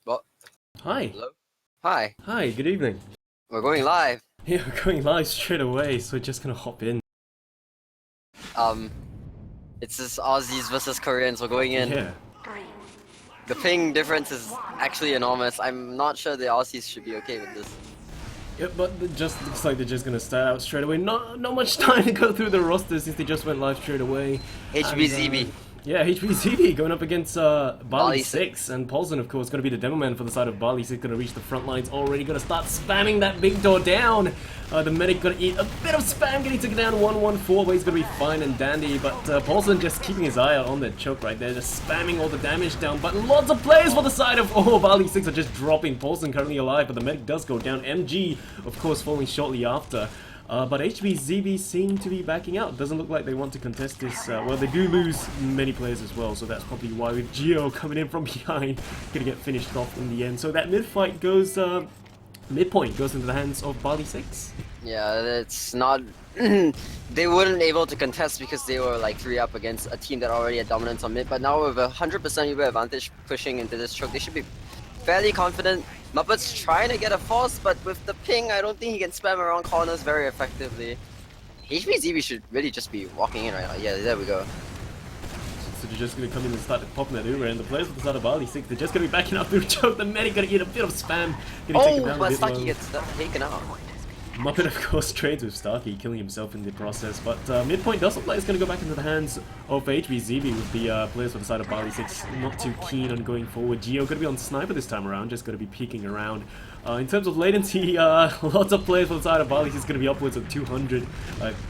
Well, Hi. hello? Hi, Hi, good evening. we're going live. Yeah, we're going live straight away, so we're just gonna hop in. It's just Aussies versus Koreans, we're going in. Yeah. The ping difference is actually enormous. I'm not sure the Aussies should be okay with this. Yeah, but it just looks like they're just gonna start out straight away. Not much time to go through the roster since they just went live straight away. HBZB. Yeah, HBZB going up against BALI BALI 6, and Paulson, of course, going to be the demo man for the side of BALI 6, going to reach the front lines already, going to start spamming that big door down. The medic going to eat a bit of spam, getting taken down 114, but he's going to be fine and dandy. But Paulson just keeping his eye out on that choke right there, just spamming all the damage down. But lots of players for the side of BALI 6 are just dropping. Paulson currently alive, but the medic does go down. MG, of course, falling shortly after. But HBZB seem to be backing out. Doesn't look like they want to contest this. Well, they do lose many players as well, so that's probably why with Geoh coming in from behind, gonna get finished off in the end. So that mid fight goes, midpoint goes into the hands of BALI 6. Yeah, it's not. They weren't able to contest because they were like 3 up against a team that already had dominance on mid. But now with 100% Uber advantage pushing into this choke, they should be fairly confident. Muppet's trying to get a force, but with the ping, I don't think he can spam around corners very effectively. HBZB should really just be walking in right now. Yeah, there we go. So they're just going to come in and start popping that Uber, and the players with the side of BALI 6, they're just going to be backing up through choke. The medic going to get a bit of spam. Oh, but Stucky gets taken out. Muppet, of course, trades with Starkey, killing himself in the process, but midpoint does look like it's going to go back into the hands of HBZB with the players on the side of BALI 6 not too keen on going forward. Geoh going to be on sniper this time around, just going to be peeking around. In terms of latency, lots of players on the side of BALI 6 is going to be upwards of 200,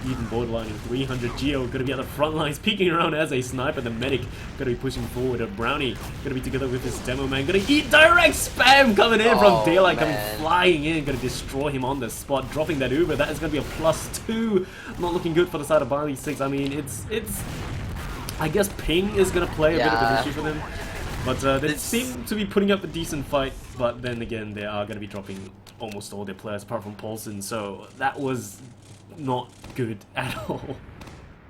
even borderline of 300. Geoh going to be at the front lines, peeking around as a sniper. The medic going to be pushing forward. A Brownie going to be together with his demo man, going to eat direct spam coming in from Daylight, coming flying in, going to destroy him on the spot, dropping that Uber. That is going to be a +2. Not looking good for the side of BALI 6. I mean, it's I guess ping is going to play a bit of an issue for them. But they seem to be putting up a decent fight, but then again, they are going to be dropping almost all their players apart from Paulson, so that was not good at all.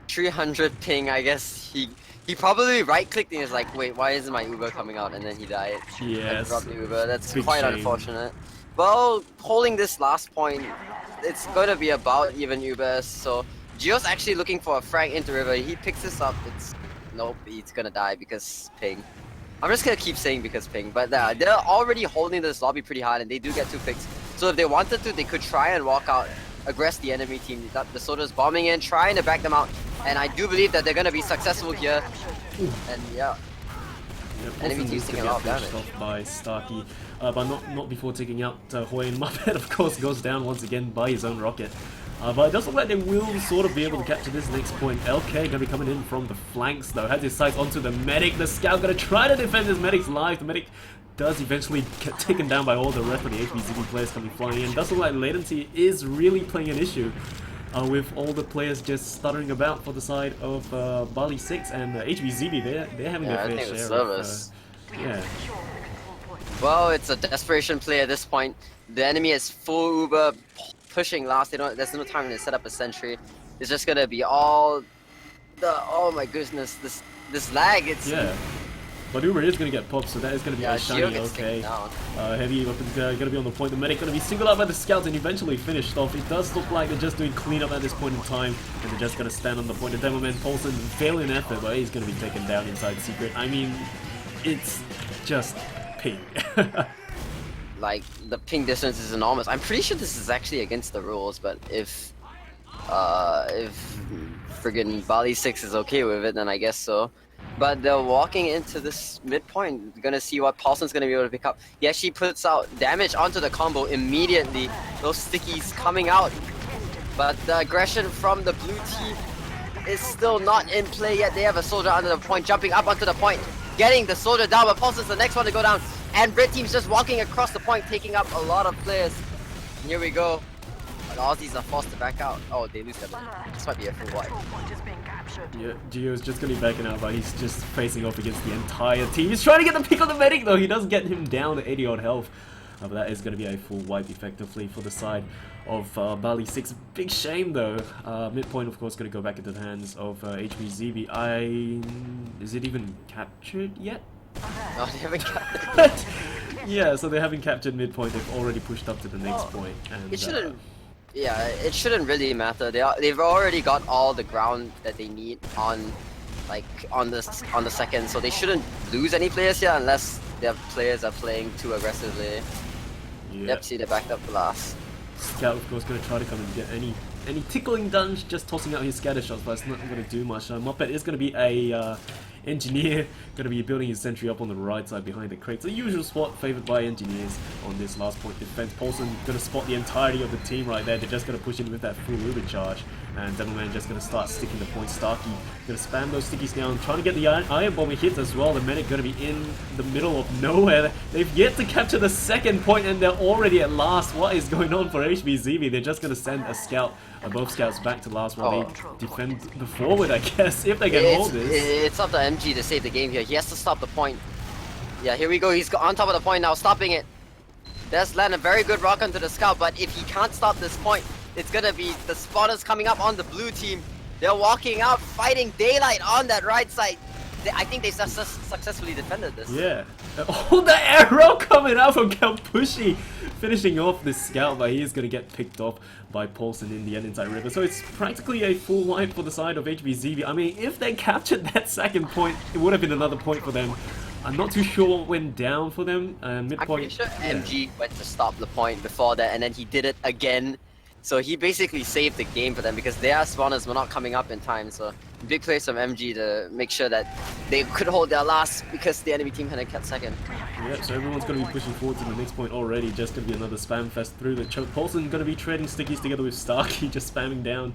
300 ping, I guess he probably right-clicked and was like, wait, why isn't my Uber coming out? And then he died. Yes. And dropped the Uber. That's Big quite shame. Unfortunate. Well, holding this last point, it's going to be about even Ubers, so Geoh's actually looking for a frag into river. He picks this up, nope, he's going to die because ping. I'm just gonna keep saying because ping, but they're already holding this lobby pretty hard and they do get 2 picks. So if they wanted to, they could try and walk out, aggress the enemy team. The Soda's bombing in, trying to back them out, and I do believe that they're gonna be successful here. And yeah, enemy team's taking a lot of damage. Off by Starkey, but not before taking out Hoi, and Muppet, of course, goes down once again by his own rocket. But it does look like they will sort of be able to capture this next point. LK going to be coming in from the flanks though, has his sights onto the medic. The scout going to try to defend his medic's life. The medic does eventually get taken down by all the rest of the HBZB players coming flying in. Does look like latency is really playing an issue with all the players just stuttering about for the side of BALI 6 and HBZB. They're having their fair share service. Yeah. Well, it's a desperation play at this point. The enemy is full Uber. Pushing last, there's no time to set up a sentry. It's just gonna be all the, oh my goodness, this lag, yeah. But Uber is gonna get popped, so that is gonna be a shiny okay. Heavy weapons gonna be on the point. The medic gonna be singled out by the scouts and eventually finished off. It does look like they're just doing cleanup at this point in time, and they're just gonna stand on the point. The demo man Paulson failing effort, but he's gonna be taken down inside secret. I mean, it's just ping. Like, the ping distance is enormous. I'm pretty sure this is actually against the rules, but if friggin' BALI 6 is okay with it, then I guess so. But they're walking into this midpoint. We're gonna see what Paulson's gonna be able to pick up. He actually puts out damage onto the combo immediately. Those stickies coming out. But the aggression from the blue team is still not in play yet. They have a soldier under the point, jumping up onto the point, getting the soldier down, but Paulson's the next one to go down. And red team's just walking across the point, taking up a lot of players. And here we go. The Aussies are forced to back out. Oh, they lose them. This might be a full wipe. Yeah, Geoh's just gonna be backing out, but he's just facing off against the entire team. He's trying to get the pick on the medic though. He does get him down to 80 odd health. But that is gonna be a full wipe effectively for the side of BALI 6. Big shame though. Midpoint of course gonna go back into the hands of HBZB. Is it even captured yet? No, they haven't captured. Yeah, so they haven't captured midpoint. They've already pushed up to the next point. And, it shouldn't. Yeah, it shouldn't really matter. They've already got all the ground that they need on the second, so they shouldn't lose any players here unless their players are playing too aggressively. Yeah. Yep, see, they backed up the last. Scout of course gonna try to come and get any tickling done, just tossing out his scatter shots, but it's not gonna do much. Muppet is gonna be a engineer, gonna be building his sentry up on the right side behind the crates. The usual spot favored by engineers on this last point defense. Paulson gonna spot the entirety of the team right there. They're just gonna push in with that full Uber charge, and Devilman just gonna start sticking the point. Starkey gonna spam those stickies down, trying to get the iron bomber hits as well. The medic gonna be in the middle of nowhere. They've yet to capture the second point, and they're already at last. What is going on for HBZB? They're just gonna send a scout, both scouts back to last while they defend the forward, I guess, if they can hold this. It's up to MG to save the game here. He has to stop the point. Yeah, here we go. He's on top of the point now, stopping it. There's land a very good rock onto the scout, but if he can't stop this point, it's gonna be the spotters coming up on the blue team. They're walking out, fighting daylight on that right side. I think they successfully defended this. Yeah. Oh, the arrow coming out from Kalpushi, finishing off the scout, but he is going to get picked off by Paulson in the end inside river. So it's practically a full wipe for the side of HBZB. I mean, if they captured that second point, it would have been another point for them. I'm not too sure what went down for them. Midpoint. I'm pretty sure MG went to stop the point before that, and then he did it again. So he basically saved the game for them because their spawners were not coming up in time. So big plays from MG to make sure that they could hold their last because the enemy team had kept second. Yep, so everyone's going to be pushing forward to the next point already. Just going to be another spam fest through the choke. Paulson going to be trading stickies together with Starkey, just spamming down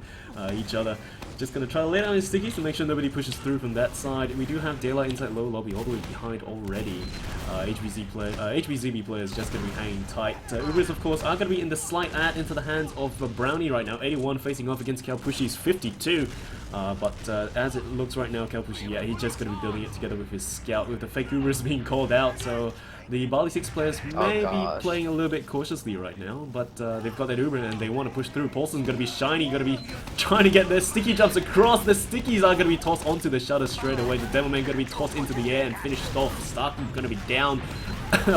each other. Just going to try to lay down his stickies to make sure nobody pushes through from that side. We do have Daylight inside low lobby all the way behind already. HBZB players just going to be hanging tight. Ubers, of course, are going to be in the slight ad into the hands of Brownie right now. 81 facing off against Kalpushi's 52. But as it looks right now, Kalpushi, yeah, he's just going to be building it together with his scout, with the fake Ubers being called out. So the BALI 6 players may be playing a little bit cautiously right now, but they've got that Uber and they want to push through. Paulson's going to be shiny, going to be trying to get their sticky jumps across. The stickies are going to be tossed onto the shutter straight away. The Devilman going to be tossed into the air and finished off. Starkey going to be down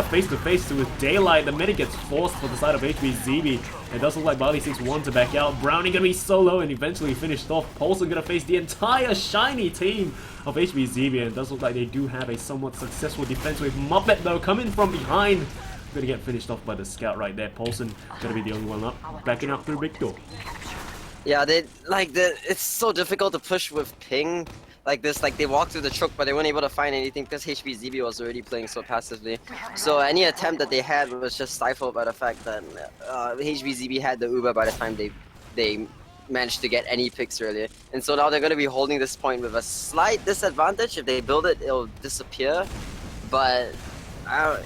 face to face with Daylight. The medic gets forced for the side of HBZB. It does look like BALI 6 want to back out. Brownie going to be solo and eventually finished off. Paulson going to face the entire shiny team of HBZB, and it does look like they do have a somewhat successful defense with Muppet though coming from behind. Going to get finished off by the scout right there. Paulson going to be the only one up, backing up through Victor. Yeah, it's so difficult to push with ping like this. Like they walked through the choke, but they weren't able to find anything because HBZB was already playing so passively. So any attempt that they had was just stifled by the fact that HBZB had the Uber by the time they managed to get any picks really. And so now they're going to be holding this point with a slight disadvantage. If they build it, it'll disappear. But I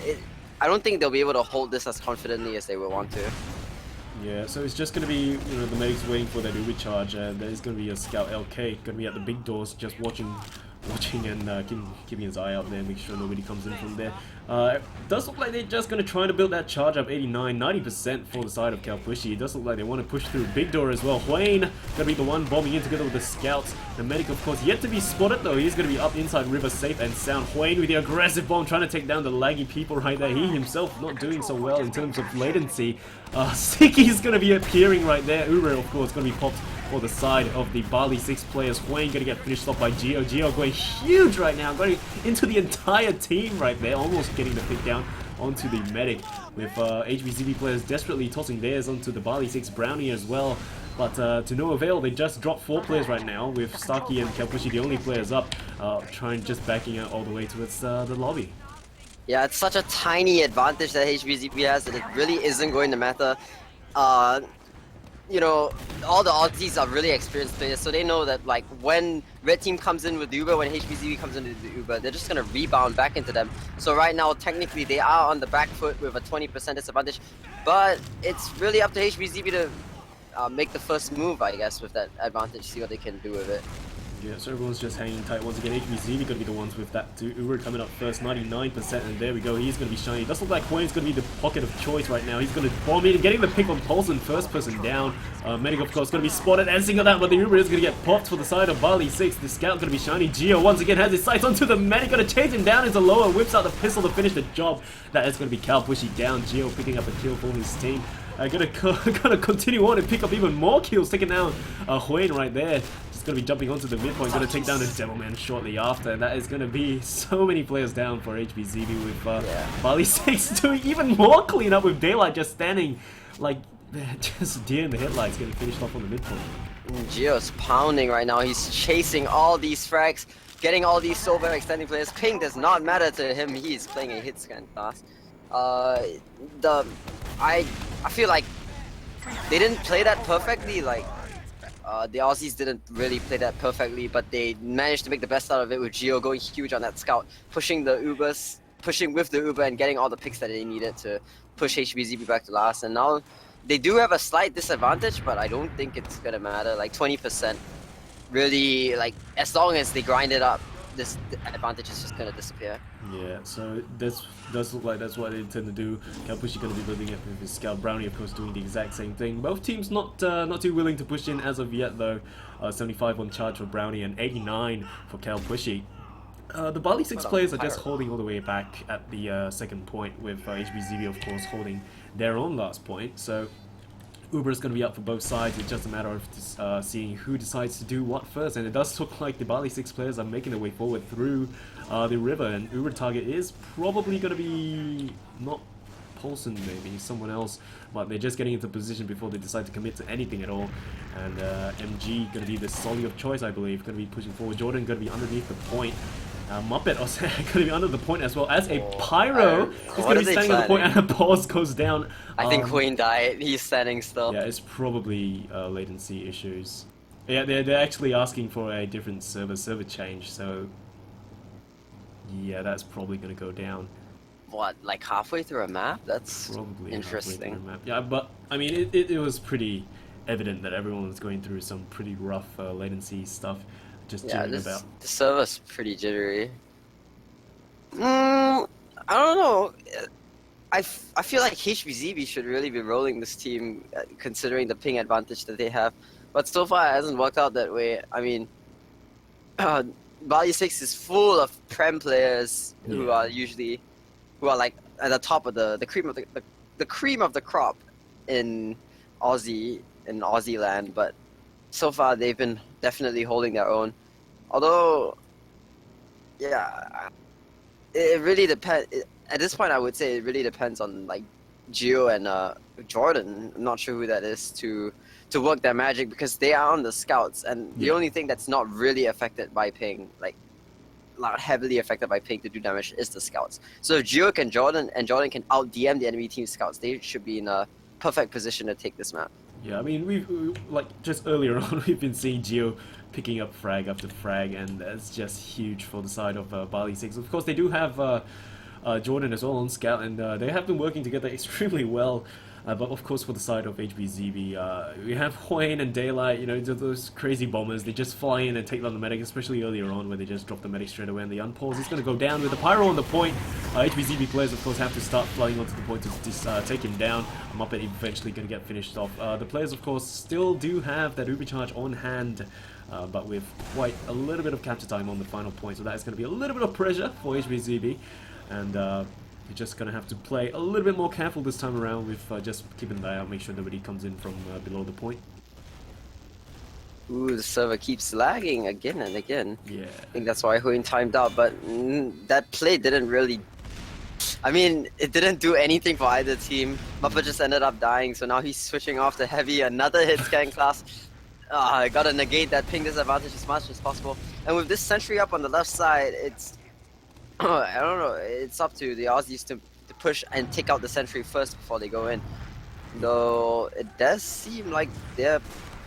don't think they'll be able to hold this as confidently as they would want to. Yeah, so it's just going to be, the medics waiting for that Uber charge, and there's going to be a scout LK going to be at the big doors just watching and keeping his eye out there, make sure nobody comes in from there. It does look like they're just going to try to build that charge up 89-90% for the side of Kalpushi. It does look like they want to push through big door as well. Hwayne going to be the one bombing in together with the scouts. The medic, of course, yet to be spotted though. He's going to be up inside river safe and sound. Hwayne with the aggressive bomb trying to take down the laggy people right there. He himself not doing so well in terms of latency. Sticky's going to be appearing right there. Uro, of course, going to be popped for the side of the BALI 6 players. Hwayne going to get finished off by Geoh. Geoh going huge right now, going into the entire team right there, almost getting the pick down onto the medic, with HBZB players desperately tossing theirs onto the BALI 6 Brownie as well. But to no avail, they just dropped 4 players right now, with Starkey and Kalpushi the only players up, trying just backing out all the way towards the lobby. Yeah, it's such a tiny advantage that HBZB has that it really isn't going to matter. All the Aussies are really experienced players, so they know that like when Red Team comes in with the Uber, when HBZB comes in with the Uber, they're just gonna rebound back into them. So right now, technically, they are on the back foot with a 20% disadvantage, but it's really up to HBZB to make the first move, I guess, with that advantage, see what they can do with it. Yeah, so everyone's just hanging tight once again. HBZB going to be the ones with that too. Uber coming up first, 99%, and there we go. He's going to be shiny. It does look like Hwayne's going to be the pocket of choice right now. He's going to bomb in, getting the pick on Paulson, first person down. Medic, of course, going to be spotted and singled out, but the Uber is going to get popped for the side of BALI 6. The scout going to be shiny. Geoh once again has his sights onto the medic, going to chase him down into lower, whips out the pistol to finish the job. That is going to be Kalpushi down. Geoh picking up a kill for his team. Gonna continue on and pick up even more kills, taking down Hwayne right there. Just gonna be jumping onto the midpoint, gonna take down the Devilman shortly after, and that is gonna be so many players down for HBZB, with BALI 6 doing even more cleanup with Daylight just standing like just deer in the headlights, getting finished off on the midpoint. Geoh's pounding right now. He's chasing all these frags, getting all these silver extending players. Ping does not matter to him. He's playing a hit scan class. I feel like they didn't play that perfectly. Like the Aussies didn't really play that perfectly, but they managed to make the best out of it with Geoh going huge on that scout, pushing with the Uber and getting all the picks that they needed to push HBZB back to last. And now they do have a slight disadvantage, but I don't think it's gonna matter. Like 20%, really, like as long as they grind it up, this advantage is just gonna disappear. Yeah, so does look like that's what they intend to do. Kalpushi going to be building up with his scout. Brownie, of course, doing the exact same thing. Both teams not too willing to push in as of yet, though. 75 on charge for Brownie and 89 for Kalpushi. The BALI 6 players are just holding all the way back at the second point, with HBZB, of course, holding their own last point. So Uber is going to be up for both sides. It's just a matter of seeing who decides to do what first. And it does look like the BALI 6 players are making their way forward through the river. And Uber target is probably going to be not Paulson, maybe someone else. But they're just getting into position before they decide to commit to anything at all. And MG going to be the solly of choice, I believe. Going to be pushing forward. Jordan going to be underneath the point. Muppet also going to be under the point as well as a Pyro. He's going to be standing on the point and a pause goes down. I think Queen died. He's standing still. Yeah, it's probably latency issues. Yeah, they're actually asking for a different server change, so yeah, that's probably going to go down. What, like halfway through a map? That's probably interesting. Map. Yeah, but I mean, it was pretty evident that everyone was going through some pretty rough latency stuff. Just the server's pretty jittery. I don't know. I feel like HBZB should really be rolling this team, considering the ping advantage that they have. But so far, it hasn't worked out that way. I mean, BALI 6 is full of Prem players who are like at the top of the cream of the cream of the crop in Aussie land. But so far, they've been definitely holding their own. Although, yeah, it really depends. At this point, I would say it really depends on like Geoh and Jordan. I'm not sure who that is to work their magic, because they are on the scouts, and the only thing that's not really affected by ping, like not heavily affected by ping to do damage, is the scouts. So if Geoh can Jordan can out DM the enemy team scouts, they should be in a perfect position to take this map. Yeah, I mean, we've like just earlier on, we've been seeing Geoh picking up frag after frag, and that's just huge for the side of BALI 6. Of course, they do have Jordan as well on scout, and they have been working together extremely well. But of course, for the side of HBZB, we have Hwayne and Daylight, you know, those crazy bombers. They just fly in and take down the medic, especially earlier on where they just drop the medic straight away, and the unpause is going to go down with the Pyro on the point. HBZB players, of course, have to start flying onto the point to take him down. Muppet eventually going to get finished off. The players, of course, still do have that Uber charge on hand, but with quite a little bit of capture time on the final point, so that is going to be a little bit of pressure for HBZB. And you're just going to have to play a little bit more careful this time around with just keeping an eye out, make sure nobody comes in from below the point. Ooh, the server keeps lagging again and again. Yeah. I think that's why Huyn timed out, but that play didn't really... I mean, it didn't do anything for either team. Muppet just ended up dying, so now he's switching off to Heavy, another hit scan class. I gotta negate that ping disadvantage as much as possible. And with this sentry up on the left side, it's... I don't know, it's up to the Aussies to push and take out the sentry first before they go in. Though it does seem like they're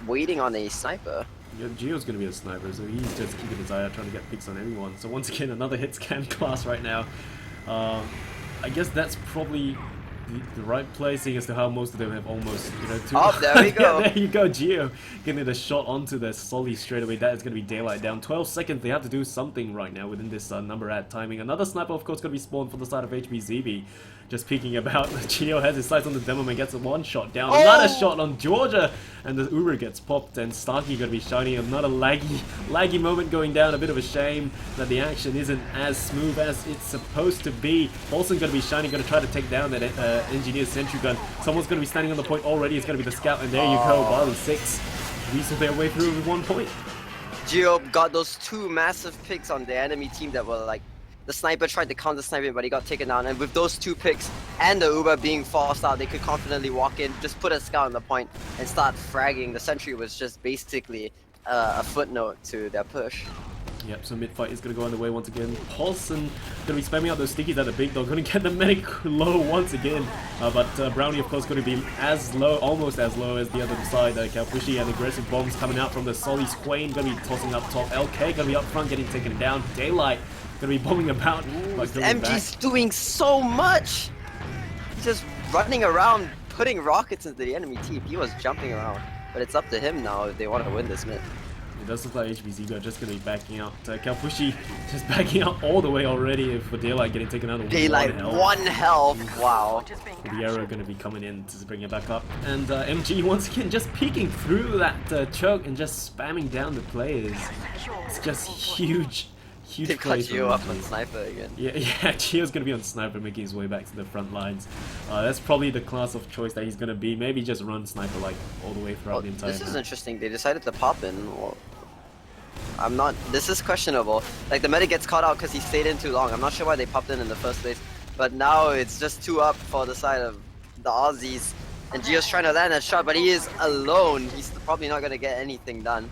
waiting on a sniper. Yeah, Geoh's going to be a sniper, so he's just keeping his eye out, trying to get picks on everyone. So once again, another hit scan class right now. I guess that's probably the right place, seeing as to how most of them have almost, you know, two... Oh, there we go. Yeah, there you go, Geoh getting the shot onto the Solly straight away. That is going to be Daylight down. 12 seconds, they have to do something right now within this number ad timing. Another sniper, of course, going to be spawned for the side of HBZB. Just peeking about, Geoh has his sights on the demo man, gets a one shot down. Oh! Another shot on Georgia, and the Uber gets popped, and Starkey going to be shining. Another laggy moment going down. A bit of a shame that the action isn't as smooth as it's supposed to be. Paulson going to be shining, going to try to take down that engineer sentry gun. Someone's going to be standing on the point already. It's going to be the scout, and there you go, BALI 6 weasel their way through with 1 point. Geoh got those two massive picks on the enemy team that were like... The sniper tried to counter snipe him, but he got taken down. And with those two picks and the Uber being forced out, they could confidently walk in, just put a scout on the point, and start fragging. The sentry was just basically a footnote to their push. Yep, so mid-fight is going to go underway once again. Paulson going to be spamming out those stickies at the big dog, going to get the medic low once again. But Brownie, of course, going to be as low, almost as low as the other side. Kalpushi and aggressive bombs coming out from the Solly's Quain, going to be tossing up top. LK going to be up front, getting taken down. Daylight going to be bombing about. MG's doing so much! He's just running around, putting rockets into the enemy team. He was jumping around. But it's up to him now if they want to win this mid. It does look like HBZB are just going to be backing out. Kalpushi just backing out all the way already for Daylight getting taken out of Daylight, 1 health. Wow. The arrow going to be coming in to bring it back up. And MG once again just peeking through that choke and just spamming down the players. It's just huge. They've got Geoh up on Sniper again. Yeah, Geoh's going to be on Sniper, making his way back to the front lines. That's probably the class of choice that he's going to be. Maybe just run Sniper like all the way throughout the entire This is map. interesting. They decided to pop in. Well, I'm not... This is questionable. Like, the medic gets caught out because he stayed in too long. I'm not sure why they popped in the first place. But now it's just 2 up for the side of the Aussies. And Geoh's trying to land that shot, but he is alone. He's probably not going to get anything done.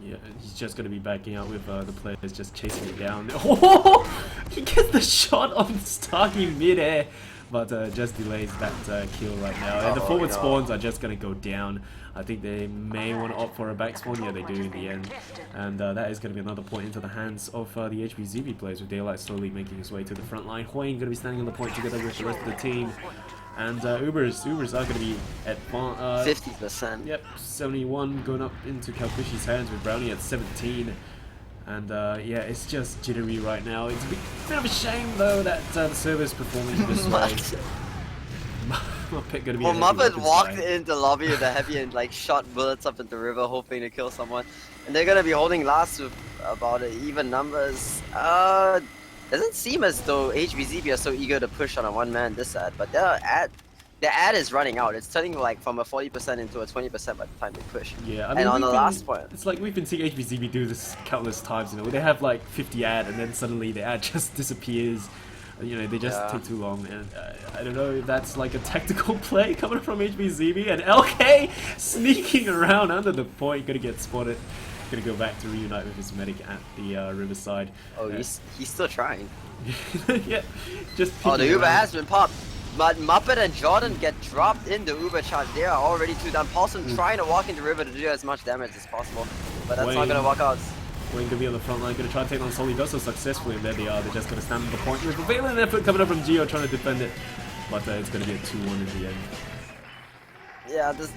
Yeah, he's just going to be backing out with the players just chasing him down. Oh! He gets the shot on Starkey mid-air, but just delays that kill right now. And the forward spawns are just going to go down. I think they may want to opt for a back spawn. Yeah, they do in the end. And that is going to be another point into the hands of the HBZB players, with Daylight slowly making his way to the front line. Hwayne going to be standing on the point together with the rest of the team. And Ubers are going to be at 50%. Yep, 71 going up into Kalpushi's hands with Brownie at 17. And yeah, it's just jittery right now. It's a bit of a shame though that the server is performing this way. Muppet gonna be Muppet walked into lobby with the heavy and like shot bullets up into the river, hoping to kill someone. And they're gonna be holding last with about even numbers. Doesn't seem as though HBZB are so eager to push on a one-man this ad, but their ad is running out. It's turning like from a 40% into a 20% by the time they push. Yeah, I mean, and on the last point, it's like we've been seeing HBZB do this countless times. You know, they have like 50 ad, and then suddenly the ad just disappears. You know, they just take too long, and I don't know if that's like a tactical play coming from HBZB. And LK sneaking around under the point, gonna get spotted. Gonna go back to reunite with his medic at the riverside. Oh, he's still trying. Yeah, just. Oh, the Uber has been popped, but Muppet and Jordan get dropped in the Uber charge. They are already 2 down. Paulson trying to walk into the river to do as much damage as possible, but that's not gonna work out. Wayne gonna be on the front line, gonna try to take on Solly. Does so successfully, and there they are. They're just gonna stand on the point with a valiant effort coming up from Geoh trying to defend it, but it's gonna be a 2-1 in the end. Yeah, this.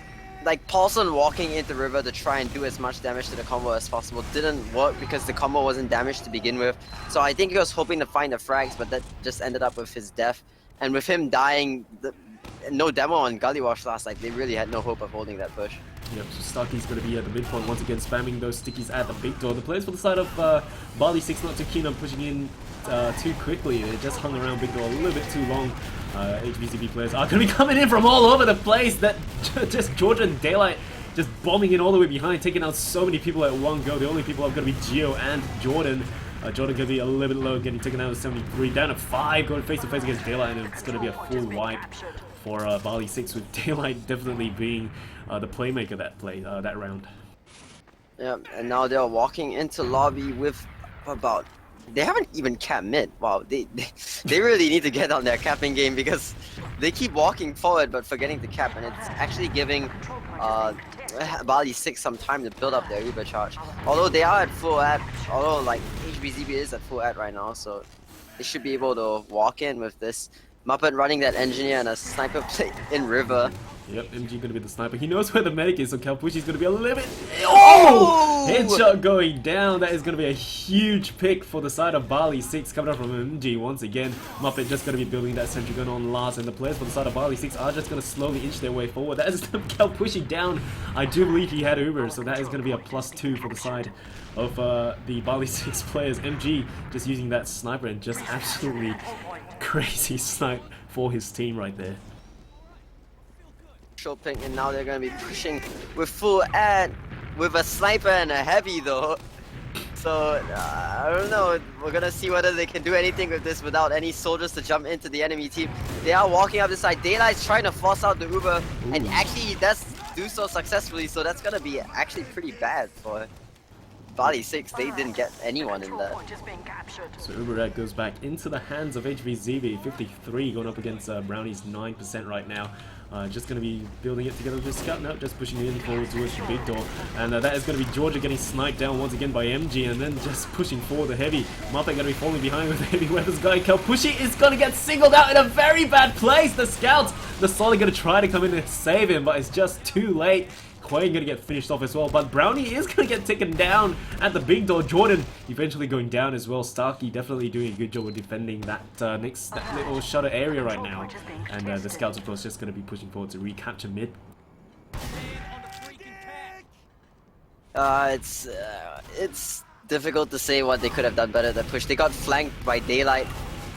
Like, Paulson walking into the river to try and do as much damage to the combo as possible didn't work because the combo wasn't damaged to begin with. So I think he was hoping to find the frags, but that just ended up with his death. And with him dying, no demo on Gullywash last night, they really had no hope of holding that push. Yep, so Starkey's going to be at the midpoint once again, spamming those stickies at the big door. The players for the side of BALI 6 not too keen on pushing in too quickly. They just hung around big door a little bit too long. HBZB players are going to be coming in from all over the place. That just Georgia and Daylight just bombing in all the way behind, taking out so many people at one go. The only people are going to be Geoh and Jordan. Jordan going to be a little bit low, getting taken out with 73, down to 5, going face to face against Daylight, and it's going to be a full wipe for BALI 6, with Daylight definitely being the playmaker that round. Yeah, and now they're walking into lobby with about... They haven't even capped mid. Wow, they really need to get on their capping game because they keep walking forward but forgetting to cap, and it's actually giving BALI 6 some time to build up their Uber charge. Although they are at full ad, although like HBZB is at full ad right now, so they should be able to walk in with this. Muppet running that engineer and a sniper plate in river. Yep, MG gonna be the sniper. He knows where the medic is, so Kalpushi's gonna be a little bit... Oh! Headshot going down. That is gonna be a huge pick for the side of BALI 6 coming up from MG once again. Muppet just gonna be building that sentry gun on last, and the players for the side of BALI 6 are just gonna slowly inch their way forward. That is Kalpushi down. I do believe he had Uber, so that is gonna be a +2 for the side of the BALI 6 players. MG just using that sniper and just absolutely crazy snipe for his team right there. Pink, and now they're gonna be pushing with full ad with a sniper and a heavy though. So I don't know. We're gonna see whether they can do anything with this without any soldiers to jump into the enemy team. They are walking up this side. Daylight's trying to force out the Uber, and actually he does do so successfully. So that's gonna be actually pretty bad for BALI 6. They didn't get anyone in that. So Uber goes back into the hands of HBZB. 53 going up against Brownie's 9% right now. Just going to be building it together with his scout now, just pushing in forward towards the big door. And that is going to be Georgia getting sniped down once again by MG, and then just pushing forward the heavy. Muppet going to be falling behind with the heavy weapons guy. Kalpushi is going to get singled out in a very bad place. The scouts, the Solid going to try to come in and save him, but it's just too late. Quay gonna get finished off as well, but Brownie is gonna get taken down at the big door. Jordan eventually going down as well. Starkey definitely doing a good job of defending that that little shutter area right now. And the scouts, of course, just gonna be pushing forward to recapture mid. It's difficult to say what they could have done better than push. They got flanked by Daylight,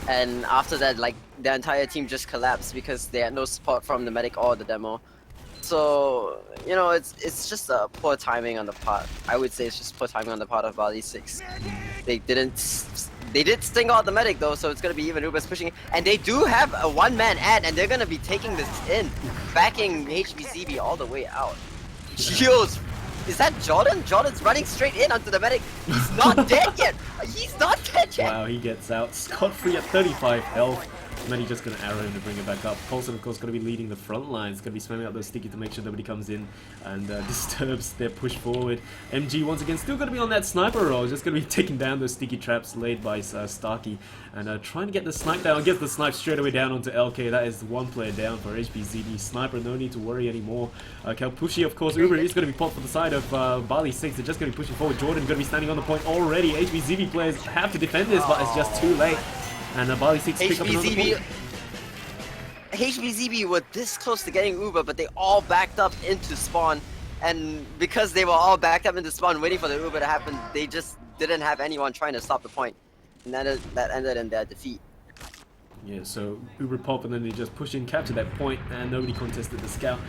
and after that, like, the entire team just collapsed because they had no support from the medic or the demo. So, you know, it's just poor timing on the part. I would say it's just poor timing on the part of BALI 6. They did sting out the medic though, so it's gonna be even Uber's pushing, and they do have a one-man ad, and they're gonna be taking this in, backing HBZB all the way out. Geoh's. Is that Jordan? Jordan's running straight in onto the medic. He's not dead yet. He's not dead yet. Wow, he gets out scot-free at 35 health. And then he's just going to arrow him to bring it back up. Paulson, of course, going to be leading the front lines. Going to be spamming out those sticky to make sure nobody comes in and disturbs their push forward. MG, once again, still going to be on that sniper roll. Just going to be taking down those sticky traps laid by Starkey. And trying to get the snipe down. Get the snipe straight away down onto LK. That is one player down for HBZB. Sniper, no need to worry anymore. Kalpushi, of course, Uber is going to be popped for the side of BALI 6. They're just going to be pushing forward. Jordan going to be standing on the point already. HBZB players have to defend this, but it's just too late. And BALI 6 pick up another point. HBZB were this close to getting Uber, but they all backed up into spawn, and because they were all backed up into spawn waiting for the Uber to happen, they just didn't have anyone trying to stop the point, and that ended in their defeat. Yeah, so Uber pop, and then they just push in, capture that point, and nobody contested the scout.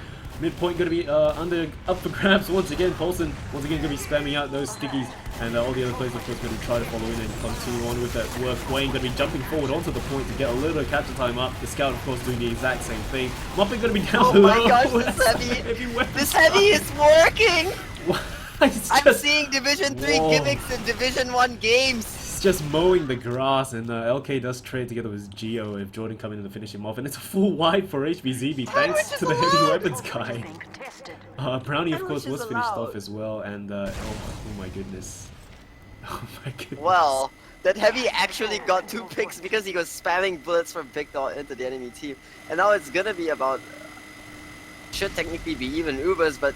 Midpoint going to be up for grabs once again. Paulson once again going to be spamming out those stickies, and all the other players, of course, going to try to follow in and continue on with that work. Wayne going to be jumping forward onto the point to get a little bit of capture time up. The scout, of course, doing the exact same thing. Muppet going to be down below. Oh my gosh, this heavy! This heavy is working! I'm seeing Division 3 gimmicks in Division 1 games! Just mowing the grass, and LK does trade together with Geoh if Jordan come in to finish him off, and it's a full wipe for HBZB thanks to the heavy weapons guy. Brownie, of course, was finished off as well, and oh my goodness. Oh my goodness. Well, that heavy actually got 2 picks because he was spamming bullets from Big Dot into the enemy team, and now it's gonna be about, should technically be even Ubers, but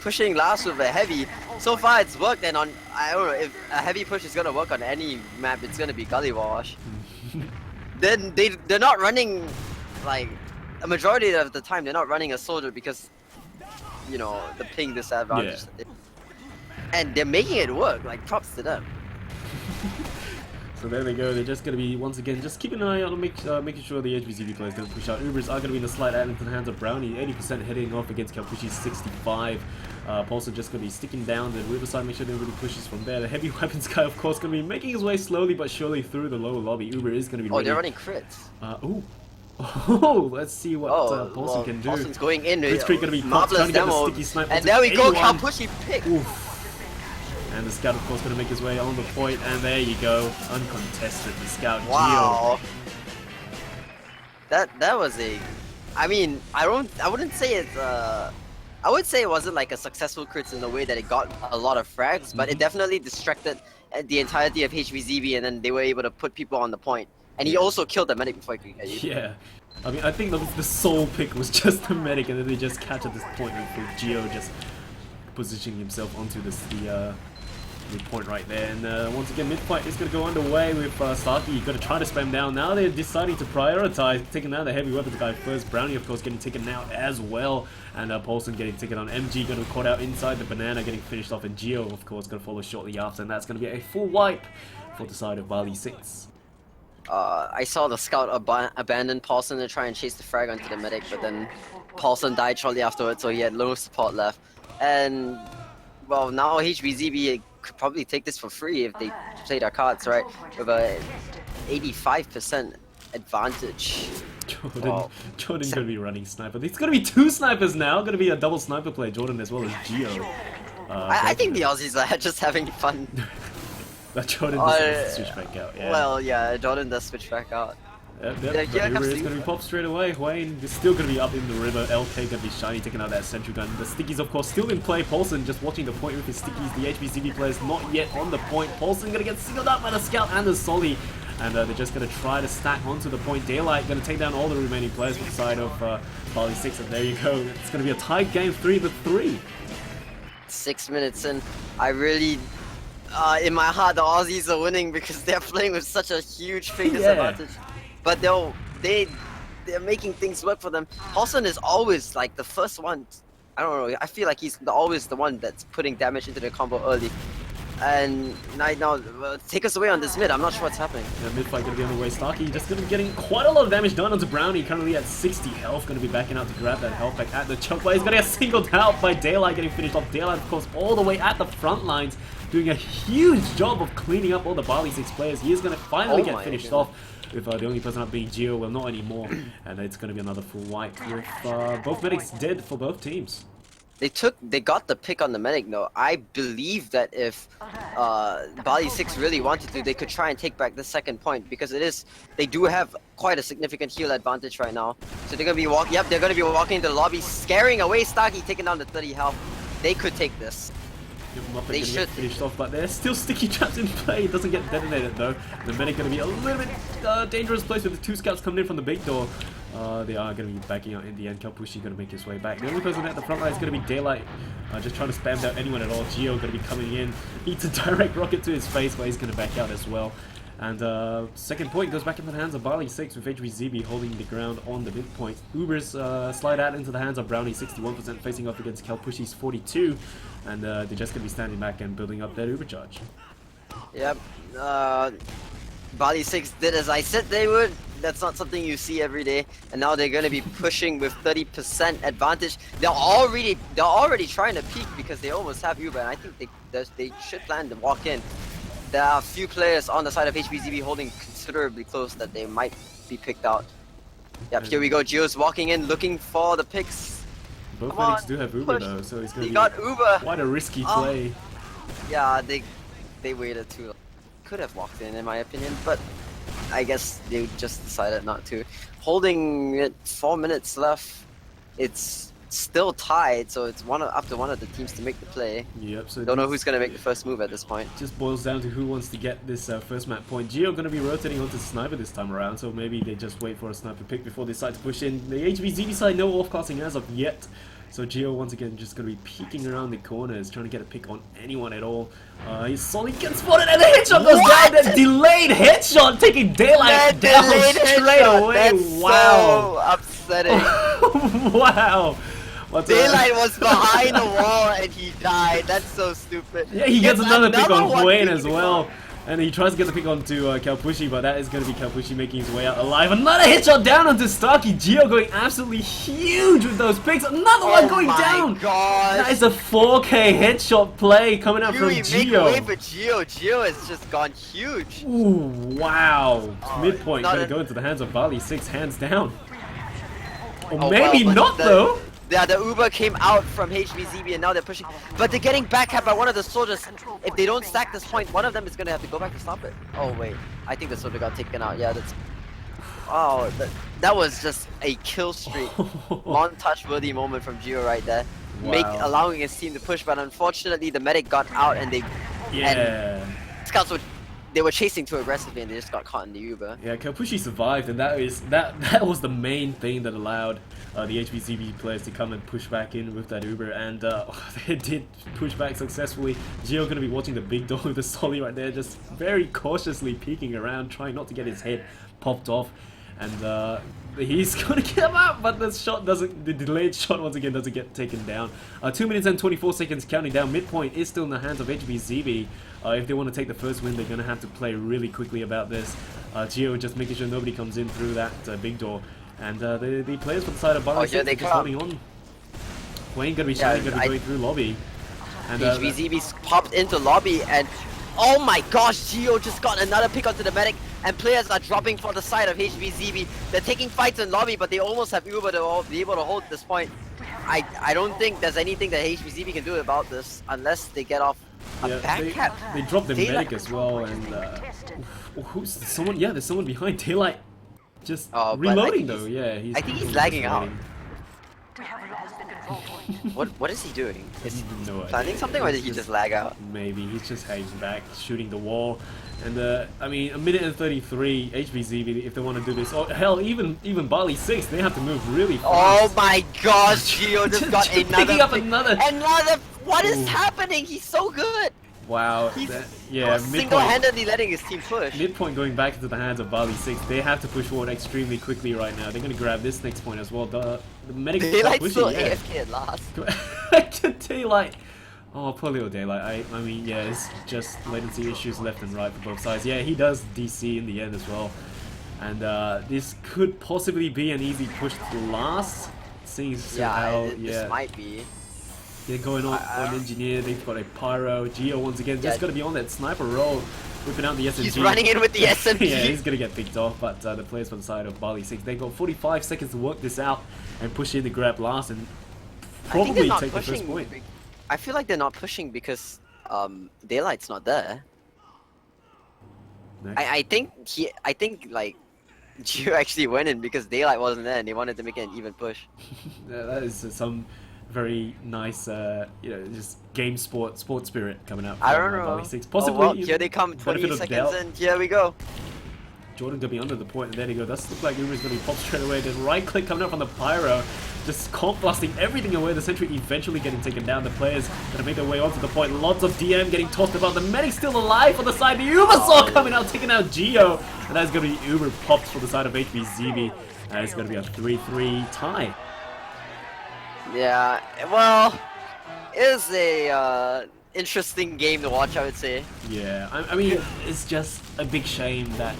pushing last with a heavy. So far it's worked, and on, I don't know, if a heavy push is gonna work on any map, it's gonna be Gullywash. Then they're not running, like, a majority of the time they're not running a soldier because, you know, the ping disadvantage. Yeah. And they're making it work, like, props to them. So there they go, they're just going to be, once again, just keeping an eye on making sure the HBZB players don't push out. Ubers are going to be in a slight ad into the hands of Brownie, 80% heading off against Kalpushi's 65. Paulson just going to be sticking down the riverside, make sure nobody pushes from there. The heavy weapons guy, of course, going to be making his way slowly but surely through the lower lobby. Uber is going to be ready. Oh, they're running crits. Ooh. Oh, let's see what Paulson can do. Paulson's going in. Blitzkrieg going to be marvelous demo. The snipe and there we go, Kalpushi pick. Oof. And the scout, of course, going to make his way on the point, and there you go, uncontested. The scout, wow. Geoh. That was a, I mean, I wouldn't say it's I would say it wasn't like a successful crit in the way that it got a lot of frags, but it definitely distracted the entirety of HBZB, and then they were able to put people on the point. And he also killed the medic before he could get you. Yeah. I mean, I think the sole pick was just the medic, and then they just catch at this point with Geoh just positioning himself onto the point right there. And once again, mid-fight is going to go underway with Starkey going to try to spam down. Now they're deciding to prioritize taking down the heavy weapons guy first. Brownie, of course, getting taken out as well. And Paulson getting taken on. MG going to be caught out inside the banana, getting finished off. And Geoh, of course, going to follow shortly after. And that's going to be a full wipe for the side of BALI 6. I saw the scout abandon Paulson to try and chase the frag onto the medic, but then Paulson died shortly afterwards, so he had no support left. And, well, now HBZB could probably take this for free if they play their cards right, with a 85% advantage. Jordan's going to be running sniper. It's going to be 2 snipers now. Going to be a double sniper play. Jordan as well as Geoh. I think the Aussies are just having fun. That Jordan does switch back out. Yeah. Well, yeah, Jordan does switch back out. Yep. Yeah, Uber is going to be popped straight away. Wayne is still going to be up in the river. LK going to be shiny, taking out that sentry gun. The stickies, of course, still in play. Paulson just watching the point with his stickies. The HBZB players not yet on the point. Paulson going to get singled out by the scout and the Solly. and they're just going to try to stack onto the point. Daylight going to take down all the remaining players from the side of BALI 6, and there you go. It's going to be a tight game, 3-3. 6 minutes in, I really, in my heart, the Aussies are winning because they're playing with such a huge ping disadvantage. But they're making things work for them. Paulson is always like the first one. I don't know. I feel like he's always the one that's putting damage into the combo early. And now take us away on this mid. I'm not sure what's happening. Yeah, mid fight gonna be on the way. Starkey just gonna be getting quite a lot of damage done onto Brownie. Currently at 60 health. Gonna be backing out to grab that health back at the choke play. He's gonna get singled out by Daylight, getting finished off. Daylight, of course, all the way at the front lines, doing a huge job of cleaning up all the BALI 6 players. He is gonna finally get finished off. With the only person up being Geoh, well, not anymore, and it's going to be another full wipe with both medics dead for both teams. They got the pick on the medic though. I believe that if BALI 6 really wanted to, they could try and take back the second point because they do have quite a significant heal advantage right now. So they're going to be they're going to be walking into the lobby, scaring away Starkey, taking down the 30 health. They could take this. They should finish off, but there's still sticky traps in play. It doesn't get detonated though. The medic going to be a little bit dangerous place with the 2 scouts coming in from the big door. They are going to be backing out in the end. Kalpushi going to make his way back. The only person at the front line is going to be Daylight, just trying to spam down anyone at all. Geoh going to be coming in, eats a direct rocket to his face, but he's going to back out as well. And second point goes back into the hands of BALI 6 with HBZB holding the ground on the midpoint. Ubers slide out into the hands of Brownie 61% facing off against Kalpushi's 42, and they're just going to be standing back and building up that Uber charge. Yep, BALI 6 did as I said they would. That's not something you see every day, and now they're going to be pushing with 30% advantage. They're already trying to peek because they almost have Uber, and I think they should plan to walk in. There are a few players on the side of HBZB holding considerably close that they might be picked out. Yep, here we go. Geoh's walking in, looking for the picks. Both medics do have Uber though, so it's going to be quite a risky play. Yeah, they waited too long. Could have walked in my opinion, but I guess they just decided not to. Holding it 4 minutes left. It's still tied, so it's up to one of the teams to make the play. Yep. So don't know who's gonna make the first move at this point. Just boils down to who wants to get this first map point. Geoh gonna be rotating onto Sniper this time around, so maybe they just wait for a Sniper pick before they decide to push in. The HBZB side no off-casting as of yet. So Geoh once again just going to be peeking around the corners, trying to get a pick on anyone at all. He's solely gets spotted and the headshot goes down! That delayed headshot taking Daylight down straight away! That's wow! So upsetting. Wow! Daylight was behind the wall and he died. That's so stupid. Yeah, he gets another pick on Wayne as well. And he tries to get the pick onto Kalpushi, but that is going to be Kalpushi making his way out alive. Another headshot down onto Starkey. Geoh going absolutely huge with those picks. Another one going down. God. That is a 4K headshot play coming out from Geoh. Make way for Geoh. Geoh has just gone huge. Ooh, wow. Midpoint going to go into the hands of BALI 6, hands down. Or maybe not though. Yeah, the Uber came out from HBZB and now they're pushing. But they're getting backcapped by one of the soldiers. If they don't stack this point, one of them is going to have to go back to stop it. Oh, wait. I think the soldier got taken out. Yeah, that's... Oh, that was just a kill streak. Montage-worthy moment from Geoh right there. Wow. Allowing his team to push, but unfortunately the medic got out and they... Yeah. And scouts they were chasing too aggressively and they just got caught in the Uber. Yeah, Kalpushi survived, and that was the main thing that allowed the HBZB players to come and push back in with that Uber, and they did push back successfully. Geoh gonna be watching the big door with the Solly right there, just very cautiously peeking around, trying not to get his head popped off, and he's gonna get him out, but the delayed shot once again doesn't get taken down. 2 minutes and 24 seconds counting down. Midpoint is still in the hands of HBZB. If they want to take the first win, they're going to have to play really quickly about this. Geoh just making sure nobody comes in through that big door. And the players for the side of BALI are just holding on. Wayne going to be shining, going to be going through lobby. And HBZB's popped into lobby and oh my gosh, Geoh just got another pick onto the medic and players are dropping for the side of HBZB. They're taking fights in lobby, but they almost have Uber to be able to hold this point. I don't think there's anything that HBZB can do about this unless they get off a backcap. They dropped the medic as well, and who's someone? Yeah, there's someone behind Daylight. Just reloading though. Yeah, I think he's lagging out. What is he doing? Is he No planning idea. something, or did It's he just lag out? Maybe he's just hanging back, shooting the wall. And I mean, a minute and 33 HBZB if they want to do this. Or hell, even BALI 6, they have to move really Oh fast. my gosh, Geoh just got Picking up another. What is Ooh. happening? He's so good. Wow. He's Yeah, midpoint. single-handedly letting his team push. Midpoint going back into the hands of BALI 6. They have to push forward extremely quickly right now. They're going to grab this next point as well. The medics are Daylight's pushing. still Yeah. AFK at last. Daylight. Oh, poor little Daylight. I mean, yeah, it's just latency issues left and right for both sides. Yeah, he does DC in the end as well. And this could possibly be an easy push to last. Seeing as how, this might be. they're going on engineer. They've got a pyro. Geoh once again just got to be on that sniper roll, whipping out the SMG. He's running in with the SMG. Yeah, he's gonna get picked off. But the players from the side of BALI 6, they got 45 seconds to work this out and push in to grab last and probably take the first point. I feel like they're not pushing because Daylight's not there. No. I think like Geoh actually went in because Daylight wasn't there and they wanted to make it an even push. That is some very nice, just game sport spirit coming out from I don't know. BALI 6. Possibly. Oh, well, here they come, 20 benefit of seconds doubt. and here we go. Jordan gonna be under the point, and there you go. Does look like Uber's gonna be popped straight away. Then right click coming out from the pyro, just comp blasting everything away. The sentry eventually getting taken down. The players gonna make their way onto the point. Lots of DM getting tossed about. The medic still alive on the side. The Uber saw coming out, taking out Geoh, and that's gonna be Uber popped for the side of HBZB. And it's gonna be a 3-3 tie. Yeah, well, it is a interesting game to watch, I would say. Yeah, I mean, it's just a big shame that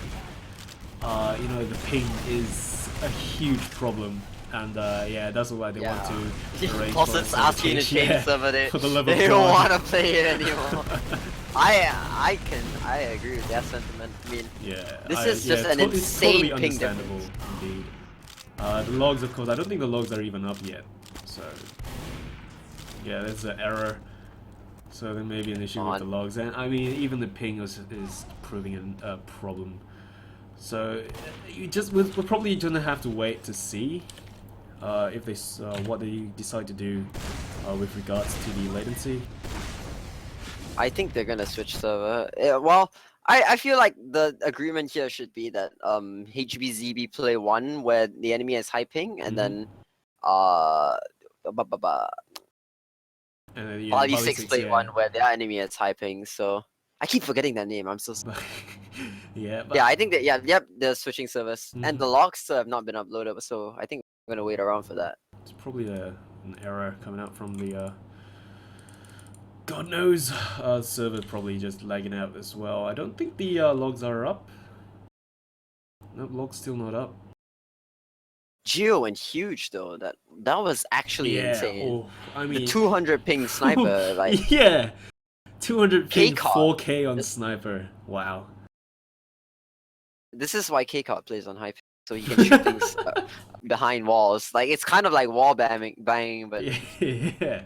the ping is a huge problem, and yeah, that's why they want to arrange Paulson's asking to change server. They for the level don't want to play it anymore. I agree with that sentiment. I mean, this is just an insane totally ping difference. understandable indeed. The logs, of course, I don't think the logs are even up yet, so yeah, there's an error. So there may be an issue with the logs, and I mean, even the ping is proving a problem. So we're probably gonna have to wait to see if they what they decide to do with regards to the latency. I think they're gonna switch server. Well, I feel like the agreement here should be that HBZB play one where the enemy has high ping, and then BALI 6 play one where their enemy has high ping. So I keep forgetting that name. I'm so sorry. Yeah, I think that they're switching servers, and the logs still have not been uploaded. So I think we're gonna wait around for that. It's probably an error coming out from the God knows server, probably just lagging out as well. I don't think the logs are up. Nope, logs still not up. Geoh went huge though. That was actually insane. Oh, I mean, the 200 ping sniper, like yeah, 200 ping K-Cop. 4K on sniper. Wow. This is why K-Cop plays on high ping, so he can shoot things behind walls. Like it's kind of like wall banging, but yeah.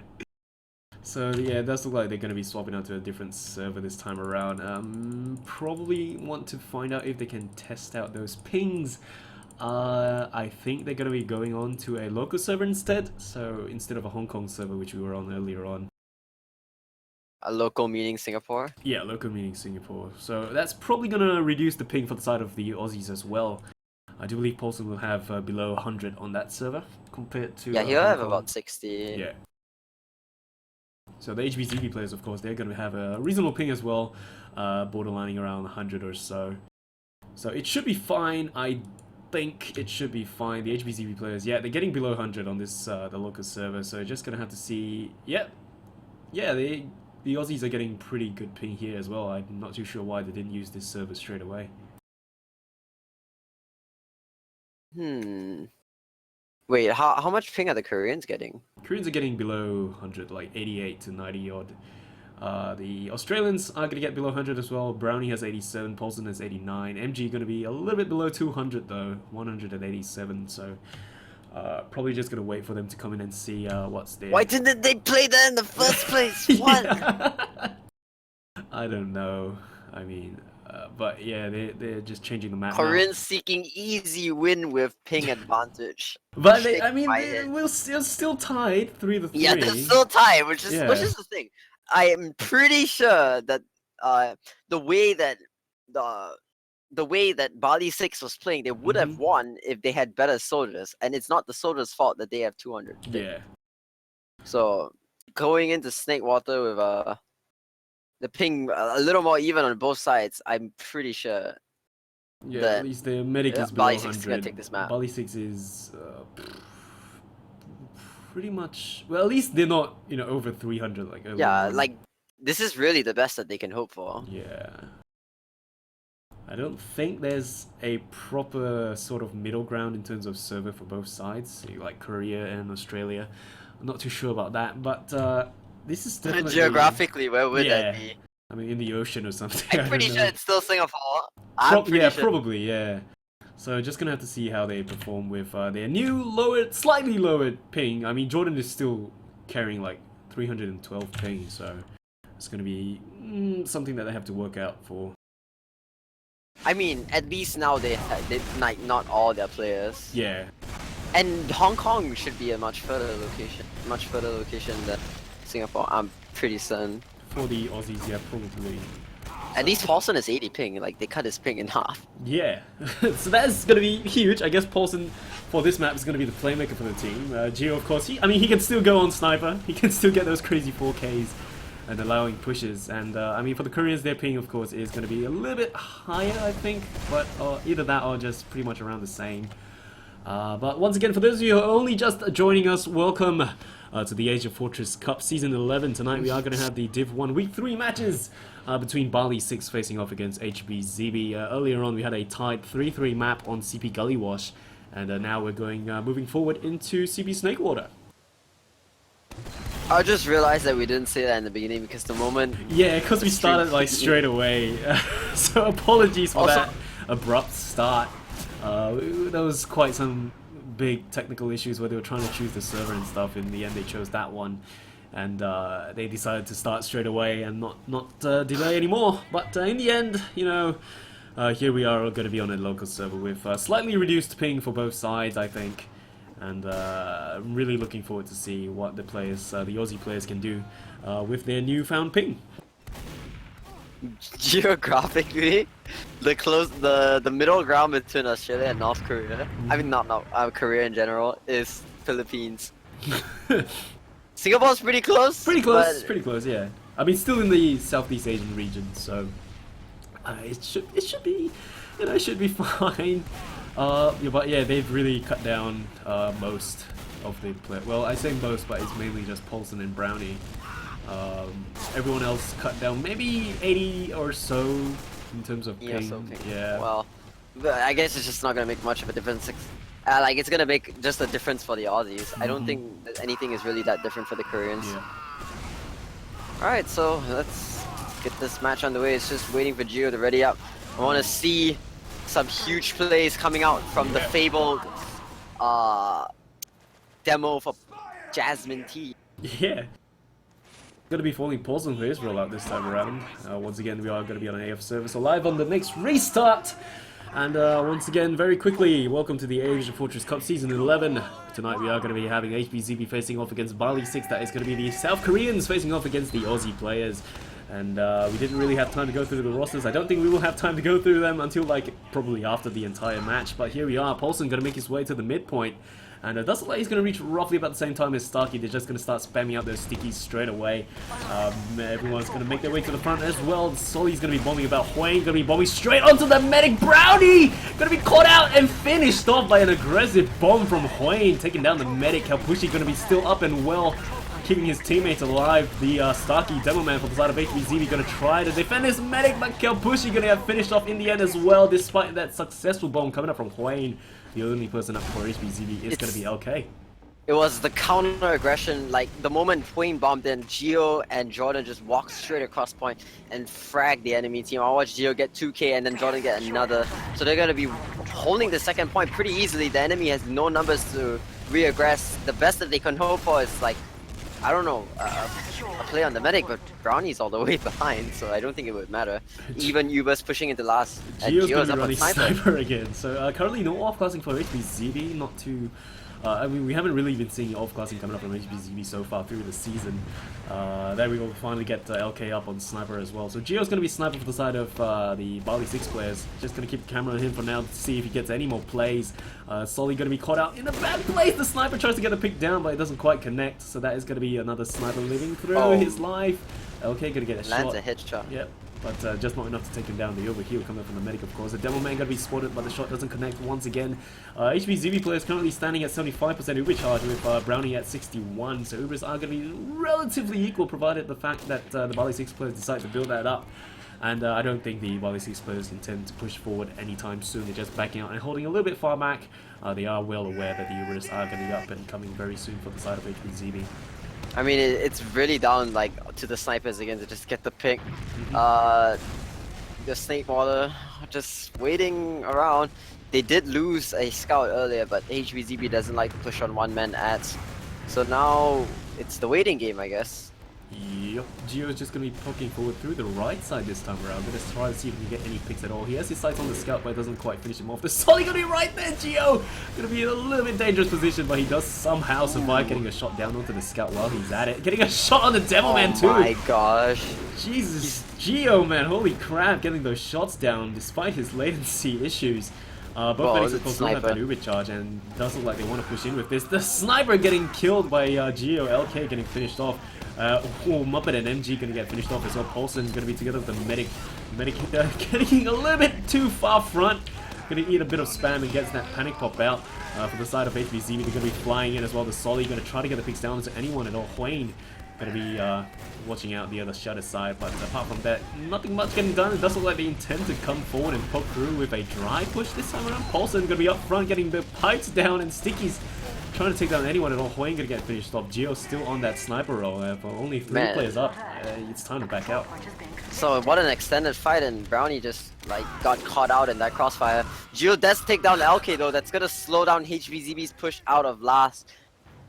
So yeah, it does look like they're going to be swapping out to a different server this time around. Probably want to find out if they can test out those pings. I think they're going to be going on to a local server instead. So instead of a Hong Kong server, which we were on earlier on. A local meaning Singapore? Yeah, local meaning Singapore. So that's probably going to reduce the ping for the side of the Aussies as well. I do believe Paulson will have below 100 on that server compared to... Yeah, he'll have about 60. Yeah. So the HBZB players, of course, they're going to have a reasonable ping as well, borderlining around 100 or so. So it should be fine. I think it should be fine. The HBZB players, yeah, they're getting below 100 on this the local server. So just going to have to see... Yeah, the Aussies are getting pretty good ping here as well. I'm not too sure why they didn't use this server straight away. Wait, how much ping are the Koreans getting? Koreans are getting below 100, like 88 to 90 odd. The Australians are going to get below 100 as well. Brownie has 87, Paulson has 89. MG going to be a little bit below 200 though, 187. So probably just going to wait for them to come in and see what's there. Why didn't they play that in the first place? What? I don't know. I mean, But yeah, they're just changing the map now. Koreans seeking easy win with ping advantage. But Shake I mean, my they head. will still tied 3-3. Yeah, they're still tied, which is Yeah. the thing. I am pretty sure that the way that the way that Bali 6 was playing, they would have won if they had better soldiers, and it's not the soldiers' fault that they have 200. Yeah. So going into Snakewater with the ping a little more even on both sides, I'm pretty sure. Yeah, that at least the medic is below Bali 100. 6 is gonna take this map. Bali 6 is pretty much, well, at least they're not, over 300 like earlier Yeah, on. like this is really the best that they can hope for. Yeah. I don't think there's a proper sort of middle ground in terms of server for both sides, like Korea and Australia. I'm not too sure about that, but this is definitely... Geographically, where would that be? I mean, in the ocean or something. I'm pretty sure it's still Singapore. I'm pretty yeah, sure. probably, yeah. So just gonna have to see how they perform with their new slightly lowered ping. I mean, Jordan is still carrying like 312 ping, so it's gonna be something that they have to work out for. I mean, at least now they like not all their players. Yeah. And Hong Kong should be a much further location than Singapore. I'm pretty certain. For the Aussies, yeah, probably. At least Paulson is 80 ping. Like they cut his ping in half. Yeah. So that's gonna be huge. I guess Paulson for this map is gonna be the playmaker for the team. Geoh, of course, he can still go on sniper. He can still get those crazy 4Ks. And allowing pushes, and I mean for the Koreans, their ping of course is going to be a little bit higher, I think, but either that or just pretty much around the same. But once again, for those of you who are only just joining us, welcome to the AsiaFortress Cup Season 11. Tonight we are going to have the Div 1 Week 3 matches between Bali 6 facing off against HBZB. Earlier on we had a tied 3-3 map on CP Gullywash, and now we're going moving forward into CP Snakewater. I just realized that we didn't say that in the beginning because the moment... Yeah, because we started like straight away. So apologies for that abrupt start. There was quite some big technical issues where they were trying to choose the server and stuff. In the end they chose that one. And they decided to start straight away and not delay anymore. But in the end, here we are going to be on a local server with slightly reduced ping for both sides, I think. And I'm really looking forward to see what the players, the Aussie players, can do with their newfound ping. Geographically, the middle ground between Australia and North Korea, I mean not Korea in general, is Philippines. Singapore's pretty close. Pretty close, yeah. I mean, still in the Southeast Asian region, so it should be, it should be fine. Yeah, but yeah, they've really cut down most of the players. Well, I say most, but it's mainly just Paulson and Brownie. Everyone else cut down maybe 80 or so in terms of ping. Yeah. Well, I guess it's just not gonna make much of a difference. Like it's gonna make just a difference for the Aussies. I don't think that anything is really that different for the Koreans. Yeah. All right, so let's get this match underway. It's just waiting for Geoh to ready up. I want to see some huge plays coming out from the fabled demo for Jasmine T. Yeah. Gonna be falling Paulson for his rollout this time around. Once again, we are gonna be on AF server, so live on the next restart. And once again, very quickly, welcome to the AsiaFortress Cup Season 11. Tonight we are going to be having HBZB facing off against Bali 6. That is going to be the South Koreans facing off against the Aussie players. And we didn't really have time to go through the rosters. I don't think we will have time to go through them until like probably after the entire match. But here we are, Paulson going to make his way to the midpoint. And it does look like he's going to reach roughly about the same time as Starkey. They're just going to start spamming out those stickies straight away. Everyone's going to make their way to the front as well. Solly's going to be bombing about. Huang going to be bombing straight onto the medic. Brownie going to be caught out and finished off by an aggressive bomb from Huang, taking down the medic. Kalpushi going to be still up and well, keeping his teammates alive. The Starkey demo man from the side of HBZB going to try to defend his medic, but Kalpushi going to have finished off in the end as well, despite that successful bomb coming up from Huang. The only person up for HBZB is going to be LK. It was the counter aggression, like the moment Huang bombed in, Geoh and Jordan just walked straight across point and fragged the enemy team. I watched Geoh get 2k and then Jordan get another. So they're going to be holding the second point pretty easily. The enemy has no numbers to re-aggress. The best that they can hope for is like I don't know, a play on the medic, but Brownie's all the way behind, so I don't think it would matter. Even Uber's pushing into last, and Geoh's Geoh's gonna be up running on sniper again. So currently no off-classing for HBZB, not too... I mean, we haven't really been seeing off-classing coming up from HBZB so far through the season. There we will finally get LK up on sniper as well. So Geoh's going to be sniper for the side of the BALI 6 players. Just going to keep the camera on him for now to see if he gets any more plays. Solly going to be caught out in a bad place. The sniper tries to get the pick down, but it doesn't quite connect. So that is going to be another sniper living through his life. LK going to get a shot. Lands a headshot. Yep. But just not enough to take him down. The overheal coming from the medic, of course. The Demo Man going to be spotted, but the shot doesn't connect once again. HBZB players currently standing at 75% Uber charge with Brownie at 61. So Ubers are going to be relatively equal, provided the fact that the BALI 6 players decide to build that up. And I don't think the BALI 6 players intend to push forward anytime soon. They're just backing out and holding a little bit far back. They are well aware that the Ubers are going to be up and coming very soon for the side of HBZB. I mean, it's really down like to the snipers again to just get the pick. The Snake Water just waiting around. They did lose a scout earlier, but HBZB doesn't like to push on one-man ads. So now it's the waiting game, I guess. Yep, Geoh is just going to be poking forward through the right side this time around. Going to try to see if he can get any picks at all. He has his sights on the scout, but it doesn't quite finish him off. The Solly going to be right there, Geoh! Going to be in a little bit dangerous position, but he does somehow survive getting a shot down onto the scout while he's at it. Getting a shot on the Demo Man too! Oh my gosh. Jesus, Geoh, man, holy crap, getting those shots down despite his latency issues. Both medics of course don't have that Uber charge, and does look like they want to push in with this. The sniper getting killed by Geoh, LK getting finished off. Muppet and MG going to get finished off as well. Paulson's going to be together with the medic. Medic getting a little bit too far front. Going to eat a bit of spam and gets that panic pop out. For the side of HBZB, they're going to be flying in as well. The Solly going to try to get the picks down to anyone at all. Hwayne going to be watching out the other shutter side, but apart from that, nothing much getting done. It does look like they intend to come forward and poke through with a dry push this time around. Paulson going to be up front getting the pipes down, and Sticky's trying to take down anyone at all. Hwayne going to get finished off. Geoh's still on that sniper roll. For only 3 players up, it's time to back out. So what an extended fight, and Brownie just like got caught out in that crossfire. Geoh does take down LK though. That's going to slow down HBZB's push out of last.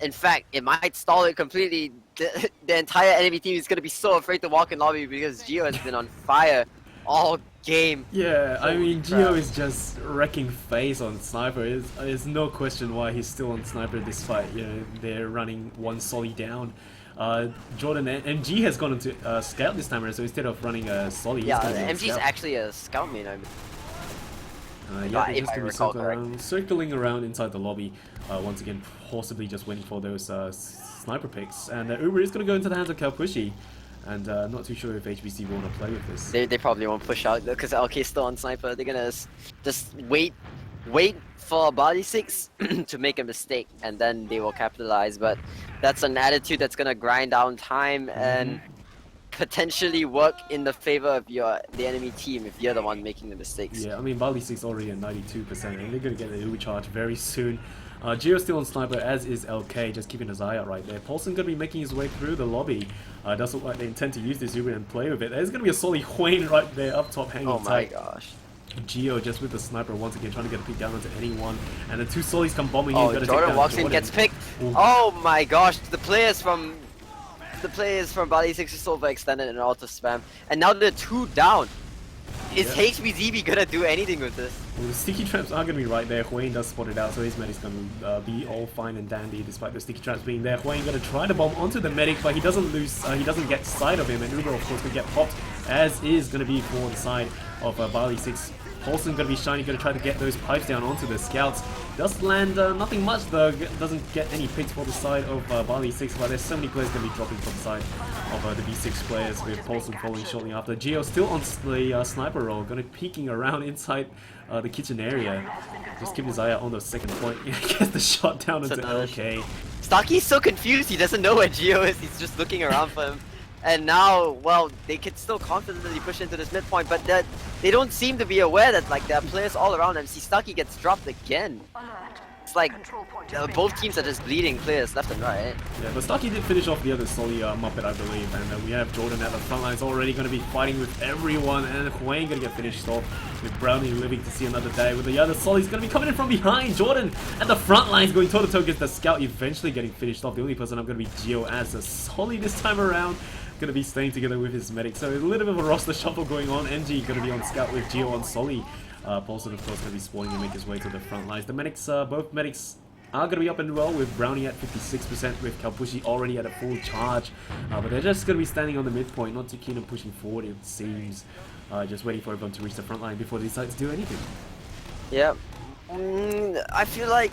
In fact, it might stall it completely. The entire enemy team is going to be so afraid to walk in lobby because Geoh has been on fire all game. Yeah, I mean, Geoh is just wrecking face on sniper. There's no question why he's still on sniper despite, you know, they're running one Solly down. Jordan and MG has gone into scout this time around, so instead of running a Solly, yeah, MG's actually a scout main. Yeah, they're just going to be circling around inside the lobby, once again, possibly just waiting for those sniper picks. And Uber is going to go into the hands of Kalpushi, and not too sure if HBC will want to play with this. They probably won't push out because LK's still on sniper. They're going to just wait for BALI 6 to make a mistake, and then they will capitalize. But that's an attitude that's going to grind down time and potentially work in the favor of the enemy team if you're the one making the mistakes. Yeah, I mean, BALI 6 already at 92%, and they're going to get the Uber charge very soon. Geoh's still on sniper, as is LK, just keeping his eye out right there. Paulson going to be making his way through the lobby. Does look like they intend to use this Uber and play with it. There's going to be a Solly Hwayne right there up top hanging tight. Oh my gosh. Geoh just with the sniper once again trying to get a pick down onto anyone, and the 2 Sollys come bombing in. Jordan walks in, gets picked. Ooh. Oh my gosh, the players from BALI 6 are so overextended and auto spam, and now they're 2 down. Is HBZB gonna do anything with this? Well, the sticky traps are gonna be right there. Hwayne does spot it out, so his medic's gonna be all fine and dandy despite the sticky traps being there. Hwayne gonna try to bomb onto the medic, but he doesn't lose. He doesn't get sight of him, and Uber of course gonna get popped, as is gonna be for the side of BALI 6. Paulson gonna be shiny, gonna try to get those pipes down onto the scouts. Does land nothing much though, doesn't get any picks for the side of BALI 6, but there's so many players gonna be dropping for the side of the B6 players, with Paulson falling shortly after. Geoh still on the sniper roll, gonna be peeking around inside the kitchen area. Just keep his eye out on the second point. Gets the shot down into LK. Stocky's so confused, he doesn't know where Geoh is, he's just looking around for him. And now, well, they can still confidently push into this midpoint, but they don't seem to be aware that like there are players all around them. See, Stucky gets dropped again. it's like both teams are just bleeding clears left and right. Yeah, but Starkey did finish off the other Sully Muppet, I believe, and we have Jordan at the front line. Is already going to be fighting with everyone, and Wayne going to get finished off with Brownie living to see another day. With the other Sully's going to be coming in from behind. Jordan at the front lines going toe-to-toe against the Scout, eventually getting finished off. The only person I'm going to be Geoh as a Sully this time around. Going to be staying together with his medic. So a little bit of a roster shuffle going on. MG going to be on Scout with Geoh on Sully. Paulson, of course, going to be spawning and make his way to the front lines. The medics, both medics are going to be up and well, with Brownie at 56%, with Kalpushi already at a full charge. But they're just going to be standing on the midpoint, not too keen on pushing forward, it seems. Just waiting for everyone to reach the front line before they decide to do anything. Yeah. I feel like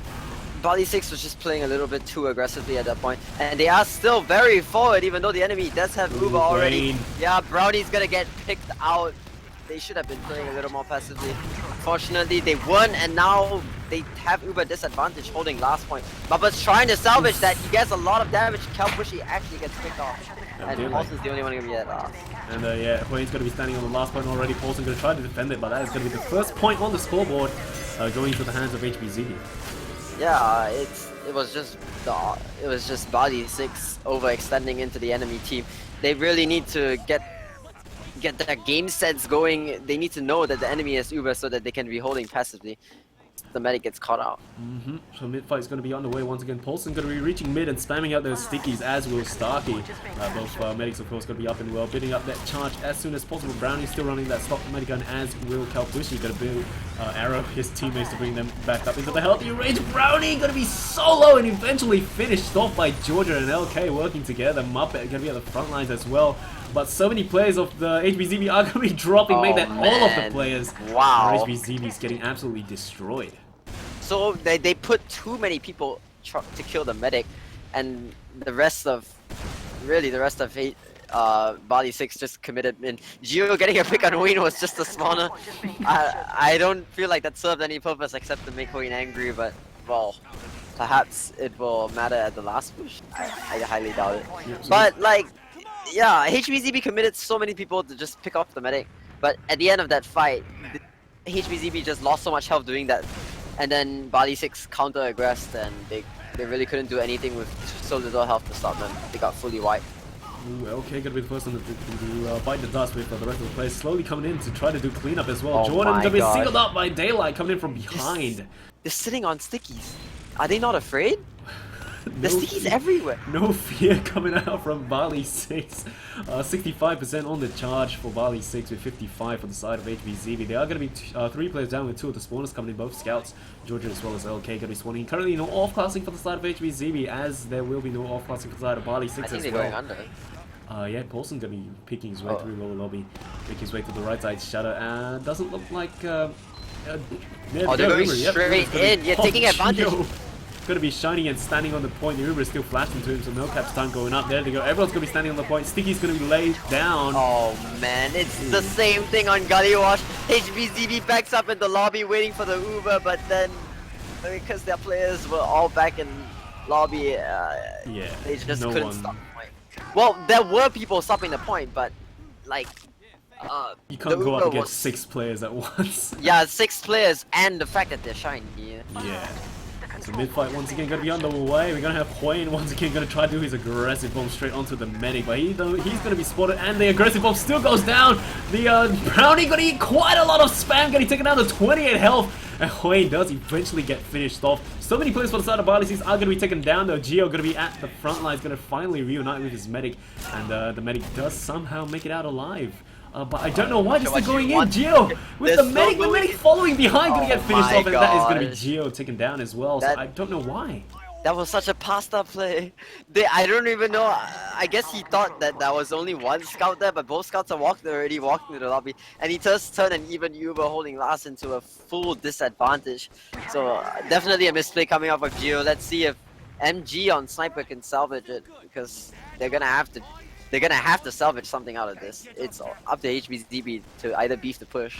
BALI 6 was just playing a little bit too aggressively at that point, and they are still very forward even though the enemy does have Uber already. Yeah, Brownie's gonna get picked out. They should have been playing a little more passively. Fortunately, they won, and now they have Uber disadvantage holding last point. Muppet's trying to salvage that. He gets a lot of damage. Kalpushi actually gets picked off. And Paulson's the only one going to be at last. And yeah, Huayne's going to be standing on the last point already. Paulson going to try to defend it, but that is going to be the first point on the scoreboard going into the hands of HBZB. Yeah, it was just BALI 6 overextending into the enemy team. They really need to get their game sets going. They need to know that the enemy is Uber so that they can be holding passively. The medic gets caught out. So mid fight is going to be underway once again. Paulson going to be reaching mid and spamming out those stickies, as will Starkey. Both medics, of course, going to be up and well, bidding up that charge as soon as possible. Brownie still running that stock medic gun, as will Kalpushi. Going to build arrow his teammates to bring them back up into the healthy range. Brownie going to be solo and eventually finished off by Georgia and LK working together. Muppet going to be at the front lines as well. But so many players of the HBZB are going to be dropping, make that all of the players. Wow. HBZB is getting absolutely destroyed. So they put too many people to kill the medic, and the rest of BALI 6 just committed. And Geoh getting a pick on Wayne was just a spawner. I don't feel like that served any purpose except to make Wayne angry, but well, perhaps it will matter at the last push. I highly doubt it. But like, yeah, HBZB committed so many people to just pick off the medic, but at the end of that fight, HBZB just lost so much health doing that, and then BALI 6 counter-aggressed, and they really couldn't do anything with so little health to stop them. They got fully wiped. Okay, gonna be the first one to bite the dust with the rest of the players slowly coming in to try to do cleanup as well. Oh Jordan gonna be singled out by Daylight coming in from behind. They're sitting on stickies. Are they not afraid? The stickies everywhere. No fear coming out from BALI 6. 65% on the charge for BALI 6 with 55 for the side of HBZB. They are going to be 3 players down with 2 of the spawners coming in, both Scouts, Georgia as well as LK going to be spawning. Currently no off-classing for the side of HBZB, as there will be no off-classing for the side of BALI 6 as well. I think they're going under. Yeah, Paulson going to be picking his way through lower lobby, making his way to the right side shadow. Doesn't look like... they're going straight in. You're taking advantage. Going to be shining and standing on the point. The Uber is still flashing to him, so no cap's time going up. There they go. Everyone's going to be standing on the point. Sticky's going to be laid down. Oh man, it's the same thing on Gullywash. HBZB backs up in the lobby waiting for the Uber, but then because their players were all back in lobby, they just couldn't stop the point. Well, there were people stopping the point, but like... you can't go up against 6 players at once. Yeah, 6 players, and the fact that they're shiny. Yeah. So mid-fight once again going to be underway. We're going to have Huayne once again going to try to do his aggressive bomb straight onto the medic, but he's going to be spotted, and the aggressive bomb still goes down. The Brownie going to eat quite a lot of spam, getting taken down to 28 health, and Huayne does eventually get finished off. So many players for the side of BALI 6 are going to be taken down though. Geoh going to be at the front line, going to finally reunite with his medic, and the medic does somehow make it out alive. But I don't know why they're going in. Geoh with the medic following behind, going to get finished off, and that is going to be Geoh taken down as well. So I don't know why. That was such a pasta play. I don't even know. I guess he thought that there was only one scout there, but both scouts are already walking to the lobby, and he just turned and even Uber holding last into a full disadvantage. So definitely a misplay coming off of Geoh. Let's see if MG on Sniper can salvage it, because they're gonna have to. They're gonna have to salvage something out of this. It's up to HBZB to either beef the push.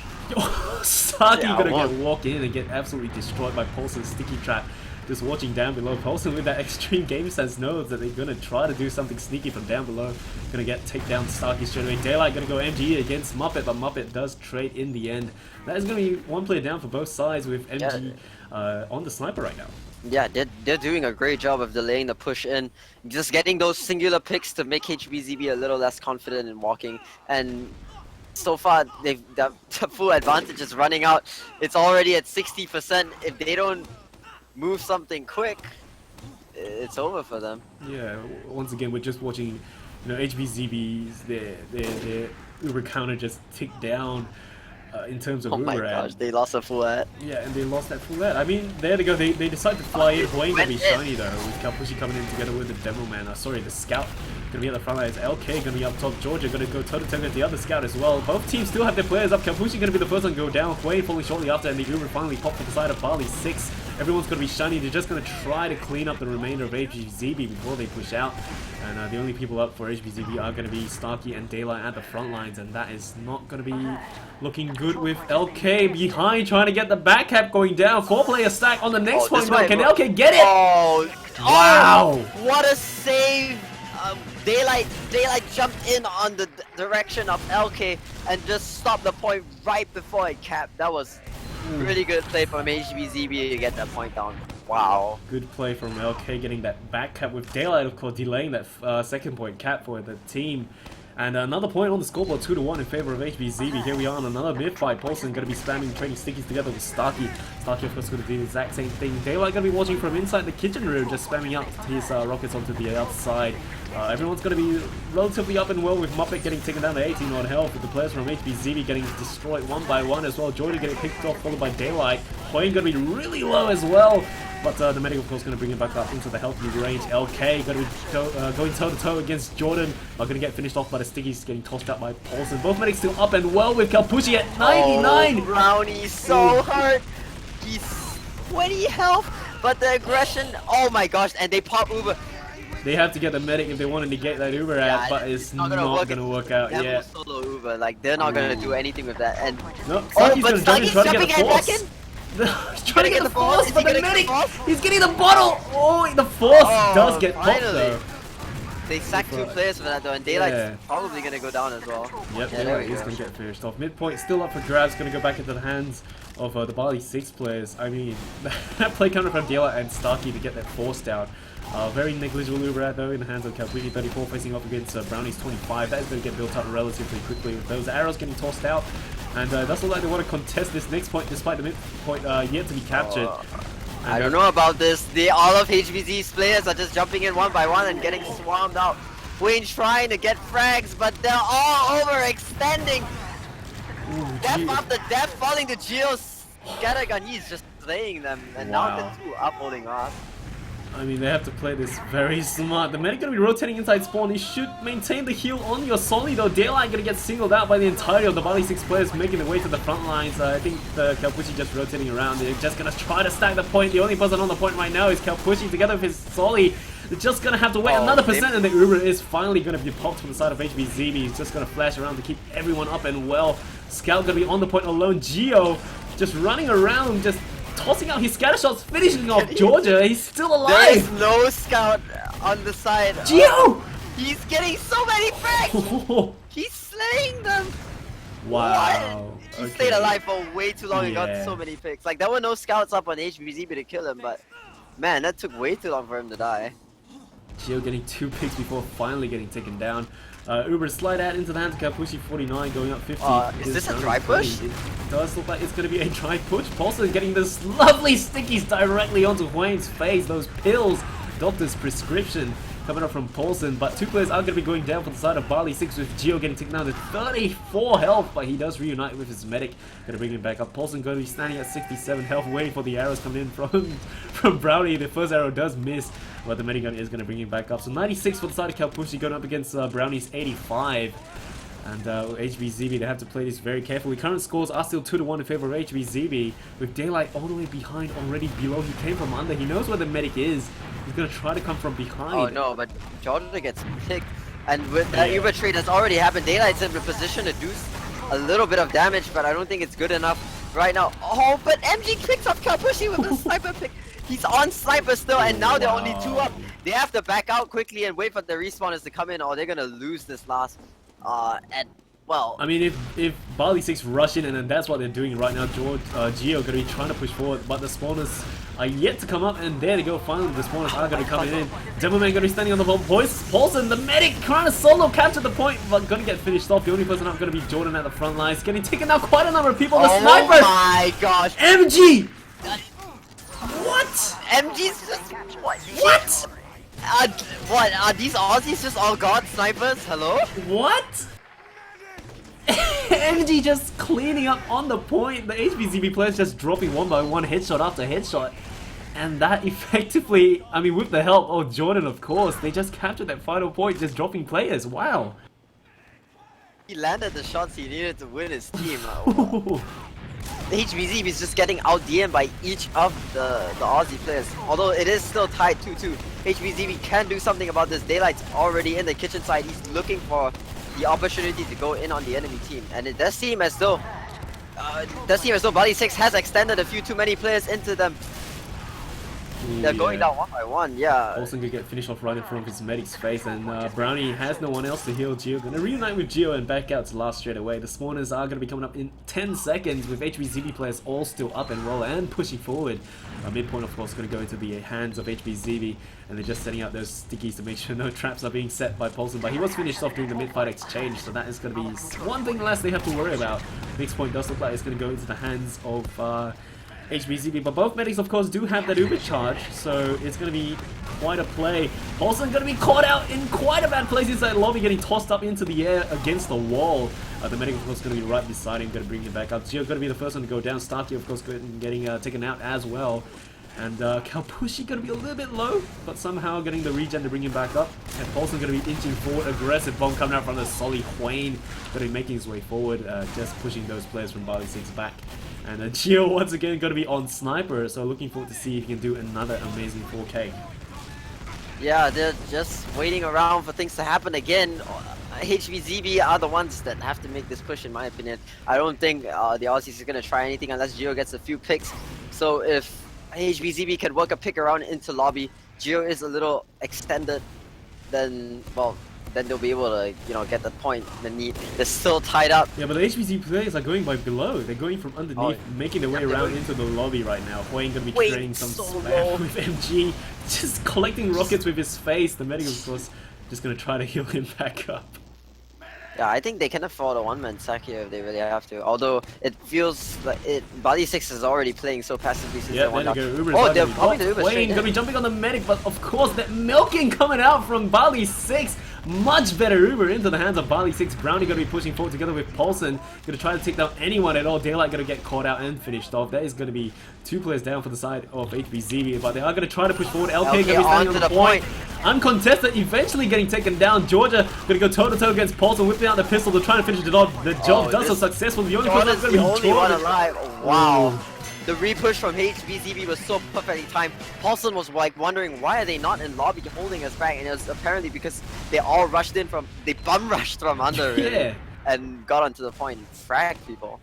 Starkey gonna get walked in and get absolutely destroyed by Paulson's sticky trap. Just watching down below, Paulson with that extreme game sense knows that they're gonna try to do something sneaky from down below. Gonna get take down Starkey straight away. Daylight gonna go MG against Muppet, but Muppet does trade in the end. That is gonna be 1 player down for both sides with MG on the sniper right now. Yeah, they're doing a great job of delaying the push in, just getting those singular picks to make HBZB a little less confident in walking. And so far, the full advantage is running out. It's already at 60%. If they don't move something quick, it's over for them. Yeah, once again, we're just watching, HBZB's their Uber counter just tick down in terms of Oh Uber. my gosh, they lost a full ad. Yeah, and they lost that full ad. I mean, there they go. They decide to fly in. Hwayne gonna be shiny though, with Kalpushi coming in together with the Demo Man. Sorry, the Scout gonna be at the front lines. LK gonna be up top. Georgia gonna go toe to toe with the other Scout as well. Both teams still have their players up. Kalpushi gonna be the first one to go down. Hwayne falling shortly after, and the Uber finally popped to the side of BALI 6. Everyone's gonna be shiny. They're just gonna try to clean up the remainder of HBZB before they push out. And the only people up for HBZB are gonna be Starkey and Daylight at the front lines, and that is not gonna be looking good with LK behind, trying to get the back cap going down. 4-player stack on the next point. Can LK get it? Oh, wow! What a save! Daylight jumped in on the direction of LK and just stopped the point right before it capped. That was really good play from HBZB to get that point down. Wow. Good play from LK getting that back cap with Daylight, of course, delaying that second point cap for the team. And another point on the scoreboard, 2-1 in favor of HBZB. Here we are on another mid-fight. Paulson going to be spamming training stickies together with Starkey. Starkey, of course, going to do the exact same thing. Daylight going to be watching from inside the kitchen room, just spamming out his rockets onto the outside. Everyone's going to be relatively up and well, with Muppet getting taken down to 18 on health, with the players from HBZB getting destroyed one by one as well. Jordan getting picked off, followed by Daylight. Hwayne going to be really low as well. But the medic, of course, going to bring it back up into the healthy range. LK going to be going toe-to-toe against Jordan. Going to get finished off by the stickies, getting tossed out by Paulson. Both medics still up and well, with Kalpushi at 99. Oh, Brownie's so hurt. He's 20 health, but the aggression, oh my gosh, and they pop Uber. They have to get the medic if they want to negate that Uber ad, but it's not gonna work out. Yeah. Solo Uber, like they're not gonna do anything with that. And no, Starkey's gonna jump in, try to get the force. He's trying to get the force, but the medic, he's getting the bottle. Oh, the force does get popped though. They sacked 2 players for that though, and Daylight's probably gonna go down as well. Yep, Daylight is gonna get finished off. Midpoint still up for grabs, gonna go back into the hands of the BALI 6 players. I mean, that play counter from Daylight and Starkey to get that force down. Very negligible Uber ad though in the hands of Kalpushi 34 facing off against Brownie's 25. That is going to get built up relatively quickly with those arrows getting tossed out. And that's all like they want to contest this next point despite the mid point yet to be captured. I don't know about this. All of HBZ's players are just jumping in one by one and getting swarmed out. Wayne trying to get frags, but they're all overextending. Death after death falling to Geoh's Scattergun. He's just slaying them, and now the 2 up holding off. I mean, they have to play this very smart. The medic gonna be rotating inside spawn. He should maintain the heal on your Solly though. Daylight gonna get singled out by the entirety of the BALI 6 players making their way to the front lines. I think the Kalpushi just rotating around. They're just gonna try to stack the point. The only person on the point right now is Kalpushi together with his Solly. They're just gonna have to wait another percent, and the Uber is finally gonna be popped from the side of HBZB. He's just gonna flash around to keep everyone up and well. Scout gonna be on the point alone. Geoh just running around, just tossing out his scatter shots, finishing off Georgia. He's still alive. There is no Scout on the side. Geoh! He's getting so many frags. He's slaying them. Wow. He stayed alive for way too long and got so many picks. Like, there were no Scouts up on HBZB to kill him, but man, that took way too long for him to die. Geoh getting 2 picks before finally getting taken down. Uber slide out into the hands of Kalpushi 49, going up 50. Is this a dry push? It does look like it's going to be a dry push. Paulson getting this lovely stickies directly onto Hwayne's face. Those pills, doctor's prescription coming up from Paulson. But 2 players are going to be going down for the side of BALI 6, with Geoh getting taken down to 34 health. But he does reunite with his medic. Going to bring him back up. Paulson going to be standing at 67 health, waiting for the arrows coming in from Brownie. The first arrow does miss, but the medic gun is going to bring him back up. So 96 for the side of Kalpushi, going up against Brownie's 85. And HBZB, they have to play this very carefully. Current scores are still 2-1 in favor of HBZB, with Daylight all the way behind, already below. He came from under. He knows where the medic is. He's going to try to come from behind. Oh no, but Jordan gets picked. And with that Uber trade that's already happened, Daylight's in the position to do a little bit of damage, but I don't think it's good enough right now. Oh, but MG picks up Kalpushi with a sniper pick. He's on sniper still, and now they're only 2 up. They have to back out quickly and wait for the respawners to come in, or they're gonna lose this last. And well, I mean, if BALI 6 rush in, and then that's what they're doing right now. Geoh gonna be trying to push forward, but the spawners are yet to come up, and there they go. Finally, the spawners are going to be coming in. Demoman going to be standing on the wall. Paulson, the medic, trying to solo capture the point, but going to get finished off. The only person up going to be Jordan at the front lines. Getting taken out quite a number of people. The sniper! Oh my gosh! MG! What? MG's just... What? What? Are these Aussies just all god snipers? Hello? What? MG just cleaning up on the point. The HBZB players just dropping one by one, headshot after headshot. And that effectively, I mean, with the help of Jordan, of course, they just captured that final point, just dropping players. Wow. He landed the shots he needed to win his team. The HBZB is just getting out DM'd by each of the Aussie players. Although it is still tied 2-2. HBZB can do something about this. Daylight's already in the kitchen side. He's looking for the opportunity to go in on the enemy team. And it does seem as though BALI 6 has extended a few too many players into them. They're going down one by one, yeah. Olsen could get finished off right in front of his medic's face, and Brownie has no one else to heal Geoh. Gonna reunite with Geoh and back out to last straight away. The spawners are gonna be coming up in 10 seconds with HBZB players all still up and roll and pushing forward. Midpoint, of course, gonna go into the hands of HBZB, and they're just setting out those stickies to make sure no traps are being set by Paulson. But he was finished off during the mid-fight exchange, so that is gonna be one thing less they have to worry about. Next point does look like it's gonna go into the hands of HBZB, but both medics of course do have that Uber charge, so it's going to be quite a play. Paulson going to be caught out in quite a bad place inside lobby, getting tossed up into the air against the wall. The medic of course going to be right beside him, going to bring him back up. Geoh going to be the first one to go down. Starkey of course getting taken out as well. And Kalpushi going to be a little bit low, but somehow getting the regen to bring him back up. And Paulson going to be inching forward. Aggressive bomb coming out from the Solly Hwayne. Going to be making his way forward, just pushing those players from BALI 6 back. And Geoh once again going to be on sniper, so looking forward to see if he can do another amazing 4K. Yeah, they're just waiting around for things to happen again. HBZB are the ones that have to make this push, in my opinion. I don't think the Aussies are going to try anything unless Geoh gets a few picks. So if HBZB can work a pick around into lobby, Geoh is a little extended, then, well, then they'll be able to, you know, get the point they need. They're still tied up. Yeah, but the HBZ players are going by below. They're going from underneath, making their way around into the lobby right now. Hwayne gonna be trading some spam with MG, just collecting rockets with his face. The medic, of course, just gonna try to heal him back up. Yeah, I think they can afford a one-man sack here if they really have to. Although it feels like BALI 6 is already playing so passively since they won out. Oh, they're popping the Uber straight in. Gonna be jumping on the medic, but of course that milking coming out from BALI 6. Much better Uber into the hands of BALI 6. Brownie gonna be pushing forward together with Paulson. Gonna try to take down anyone at all. Daylight gonna get caught out and finished off. That is gonna be 2 players down for the side of HBZB, but they are gonna try to push forward. LK gonna be standing on the point. Uncontested, eventually getting taken down. Georgia gonna go toe to toe against Paulson, whipping out the pistol to try to finish it off. The job does so successful. The only person the only one alive. Oh, wow. The repush from HBZB was so perfectly timed. Paulson was like wondering why are they not in lobby holding us back, and it was apparently because they all rushed in from, they bum rushed from under really, and got onto the point and fragged people.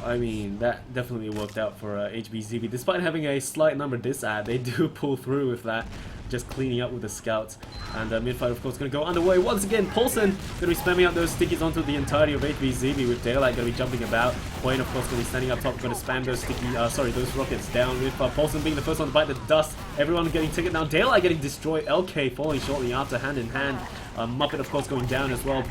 I mean, that definitely worked out for HBZB. Despite having a slight number disad, they do pull through with that, just cleaning up with the scouts. And mid-fight, of course, going to go underway once again. Paulson going to be spamming out those stickies onto the entirety of HBZB, with Daylight going to be jumping about. Wayne, of course, going to be standing up top, going to spam those those rockets down, with Paulson being the first one to bite the dust. Everyone getting taken down. Daylight getting destroyed. LK falling shortly after, hand in hand. Muppet, of course, going down as well.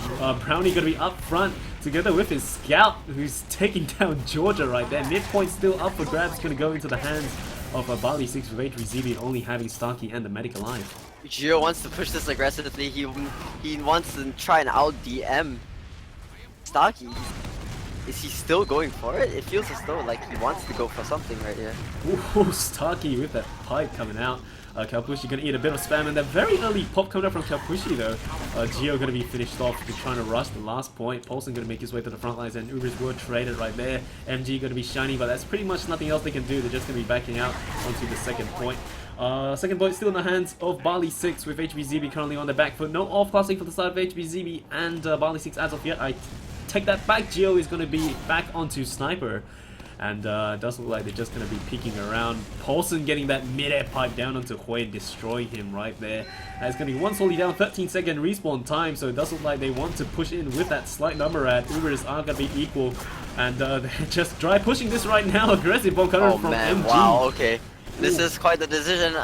Brownie going to be up front together with his scout, who's taking down Georgia right there. Midpoint still up for grabs, going to go into the hands of BALI 6 with HBZB only having Starkey and the medic alive. Geoh wants to push this aggressively. He wants to try and out DM Starkey. Is he still going for it? It feels as though like he wants to go for something right here. Ooh, Starkey with that pipe coming out. Kalpushi gonna eat a bit of spam, and that very early pop coming out from Kalpushi though. Geoh gonna be finished off, trying to rush the last point. Paulson gonna make his way to the front lines, and Ubers were traded right there. MG gonna be shining, but that's pretty much nothing else they can do. They're just gonna be backing out onto the second point. Second point still in the hands of BALI 6, with HBZB currently on the back foot. No off-classing for the side of HBZB and BALI 6 as of yet. I take that back. Geoh is gonna be back onto sniper. And it does look like they're just going to be peeking around. Paulson getting that mid-air pipe down onto Hwayne, destroying him right there. And it's going to be one solely down, 13-second respawn time, so it does look like they want to push in with that slight number ad. Ubers are going to be equal, and they're just dry pushing this right now. Aggressive bomb coming from MG. Wow, okay. This is quite the decision.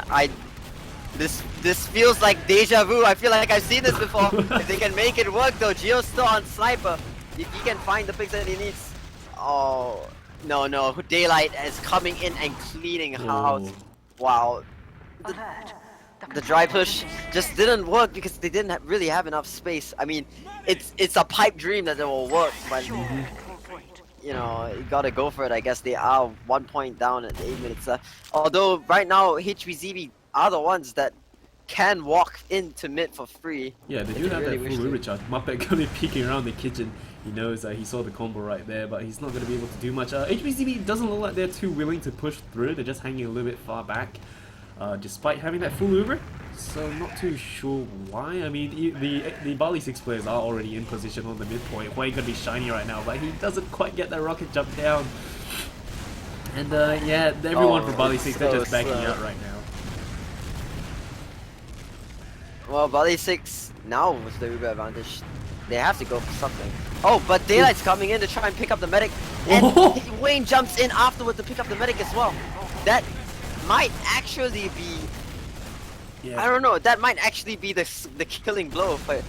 This feels like deja vu. I feel like I've seen this before. If they can make it work though, Geoh's still on sniper. If he can find the picks that he needs. Oh no, Daylight is coming in and cleaning house. Wow. The dry push just didn't work because they didn't really have enough space. I mean, it's a pipe dream that it will work, but you know, you gotta go for it. I guess they are 1 point down at 8 minutes left. Although right now HBZB are the ones that can walk into mid for free. Yeah, they do have that full Uber charge. Muppet gonna be peeking around the kitchen. He knows he saw the combo right there, but he's not gonna be able to do much. HBZB doesn't look like they're too willing to push through. They're just hanging a little bit far back, despite having that full Uber. So not too sure why. I mean, the BALI 6 players are already in position on the midpoint. Hui gonna be shiny right now, but he doesn't quite get that rocket jump down. And yeah, everyone from BALI 6 they're just backing out right now. Well, BALI 6 now with the Uber advantage, they have to go for something. Oh, but Daylight's coming in to try and pick up the medic, and Wayne jumps in afterward to pick up the medic as well. That might actually be. Yeah. I don't know. That might actually be the killing blow for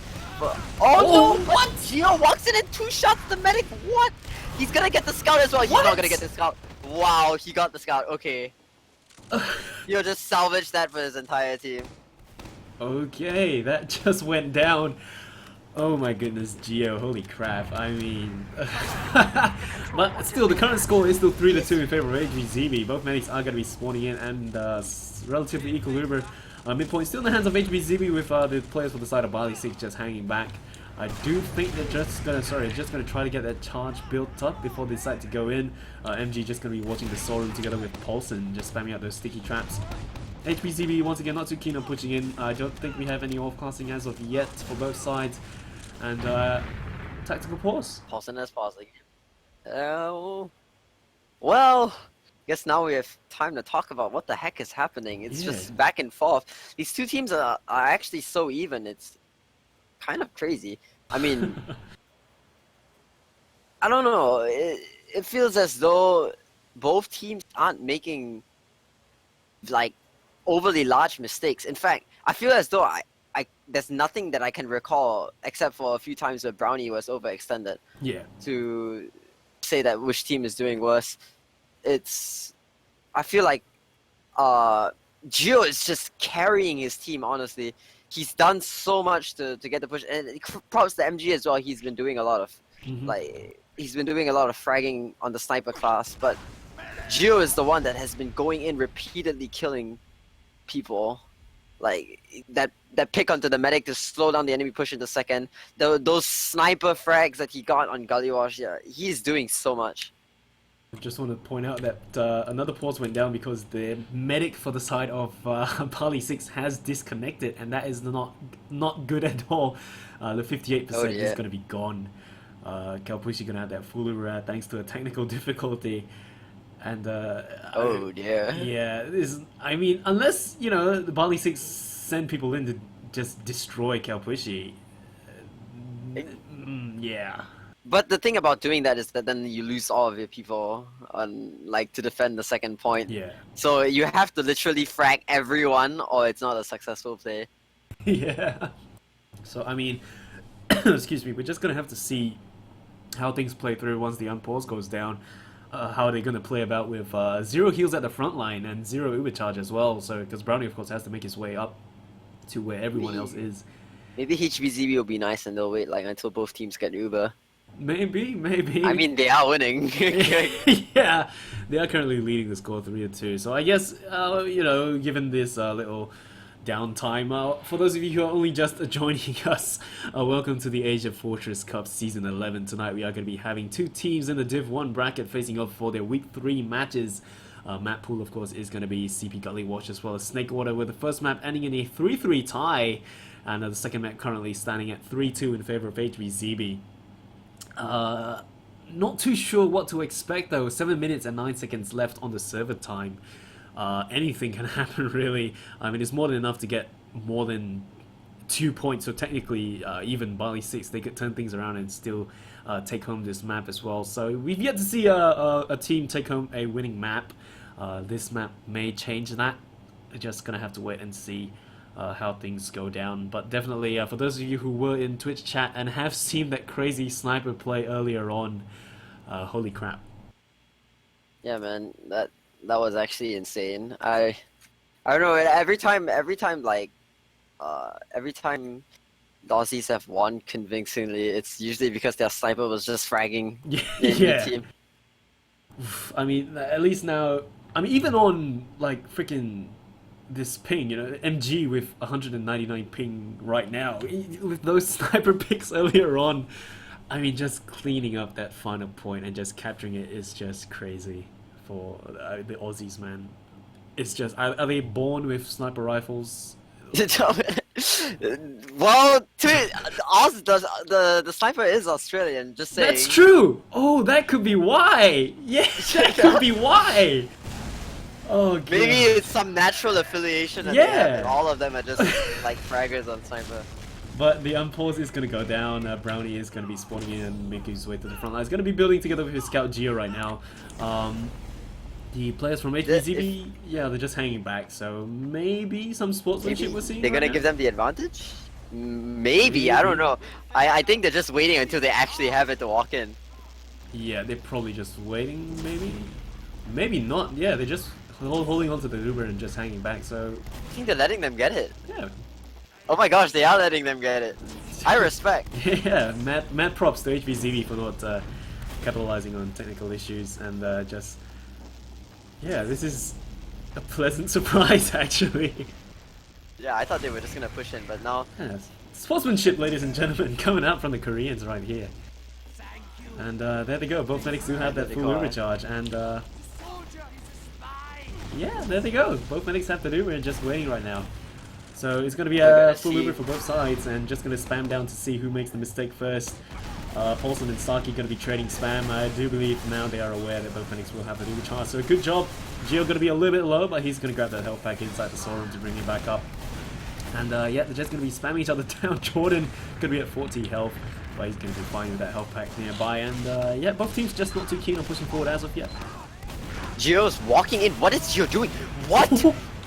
oh no! What? Geoh walks in and 2 shots the medic. What? He's gonna get the scout as well. He's not gonna get the scout. Wow, he got the scout. Okay. You'll just salvage that for his entire team. Okay, that just went down. Oh my goodness, Geoh, holy crap. I mean... but still, the current score is still 3-2 in favor of HBZB. Both medics are going to be spawning in and relatively equal Uber. Midpoint still in the hands of HBZB with the players for the side of BALI 6 just hanging back. I do think they're just gonna try to get that charge built up before they decide to go in. emgee just gonna be watching the Soul Room together with Paulson, just spamming out those sticky traps. HBZB once again not too keen on pushing in. I don't think we have any off-casting as of yet for both sides. And tactical pause. Paulson has paused again. Well, guess now we have time to talk about what the heck is happening. It's just back and forth. These two teams are actually so even. It's kind of crazy. I mean, I don't know. It feels as though both teams aren't making like overly large mistakes. In fact, I feel as though there's nothing that I can recall except for a few times where Brownie was overextended. Yeah. To say that which team is doing worse. I feel like Geoh is just carrying his team, honestly. He's done so much to get the push, and props to emgee as well. He's been doing a lot of fragging on the sniper class, but Geoh is the one that has been going in repeatedly killing people. Like that pick onto the medic to slow down the enemy push in the second. Those sniper frags that he got on Gullywash, yeah, he's doing so much. I just want to point out that another pause went down because the medic for the side of BALI 6 has disconnected, and that is not good at all. The 58% is going to be gone. Kalpushi going to have that full thanks to a technical difficulty. And yeah, I mean, unless the BALI 6 send people in to just destroy Kalpushi, yeah. But the thing about doing that is that then you lose all of your people on to defend the second point. Yeah. So you have to literally frag everyone, or it's not a successful play. Yeah. So I mean, excuse me, we're just gonna have to see how things play through once the unpause goes down. How are they going to play about with 0 heals at the front line and 0 Uber charge as well? So because Brownie of course has to make his way up to where everyone else is. Maybe HBZB will be nice and they'll wait until both teams get Uber. Maybe. I mean, they are winning. Yeah, they are currently leading the score 3-2. So I guess given this little downtime. For those of you who are only just joining us, welcome to the AsiaFortress Cup Season 11. Tonight we are going to be having 2 teams in the Div 1 bracket facing off for their Week 3 matches. Map pool, of course, is going to be CP Gullywash as well as Snakewater, with the first map ending in a 3-3 tie, and the second map currently standing at 3-2 in favor of HBZB. Not too sure what to expect though. 7 minutes and 9 seconds left on the server time. Anything can happen really. I mean, it's more than enough to get more than 2 points, so technically even BALI 6 they could turn things around and still take home this map as well. So we've yet to see a team take home a winning map. This map may change that. We're just gonna have to wait and see how things go down. But definitely, for those of you who were in Twitch chat and have seen that crazy sniper play earlier on, holy crap. Yeah, man, that was actually insane. I don't know. Every time like every time the Aussies have won convincingly, it's usually because their sniper was just fragging the enemy team. I mean, at least now, I mean, even on like freaking this ping, you know, MG with 199 ping right now, with those sniper picks earlier on, I mean, just cleaning up that final point and just capturing it is just crazy for the Aussies, man. It's just, are they born with sniper rifles? Well, the sniper is Australian, just saying. That's true! Oh, that could be why! Yeah, that could be why! Oh, God. Maybe it's some natural affiliation that they have, and all of them are just like fraggers on sniper. But the unpause is going to go down. Brownie is going to be spawning in and making his way to the front line. He's going to be building together with his scout Geoh right now. The players from HBZB, yeah, they're just hanging back. So maybe some sportsmanship we're seeing. They're going to give them the advantage? Maybe, I don't know. I think they're just waiting until they actually have it to walk in. Yeah, they're probably just waiting, maybe? Maybe not. Yeah, they're just holding on to the Uber and just hanging back, so... I think they're letting them get it. Yeah. Oh my gosh, they are letting them get it. I respect. Yeah, mad props to HBZB for not capitalizing on technical issues and just... Yeah, this is a pleasant surprise, actually. Yeah, I thought they were just gonna push in, but now... Yeah, sportsmanship, ladies and gentlemen, coming out from the Koreans right here. And there they go, both medics do have that full Uber charge, and yeah, there they go, both medics have the Uber just waiting right now. So it's going to be a full Uber for both sides, and just going to spam down to see who makes the mistake first. Paulson and Starkey going to be trading spam. I do believe now they are aware that both medics will have the Uber charge, so good job. Geoh going to be a little bit low, but he's going to grab that health pack inside the storeroom to bring him back up. And yeah, they're just going to be spamming each other down. Jordan going to be at 40 health, but he's going to be finding that health pack nearby. And yeah, both teams just not too keen on pushing forward as of yet. Geoh's walking in. What is Geoh doing? What?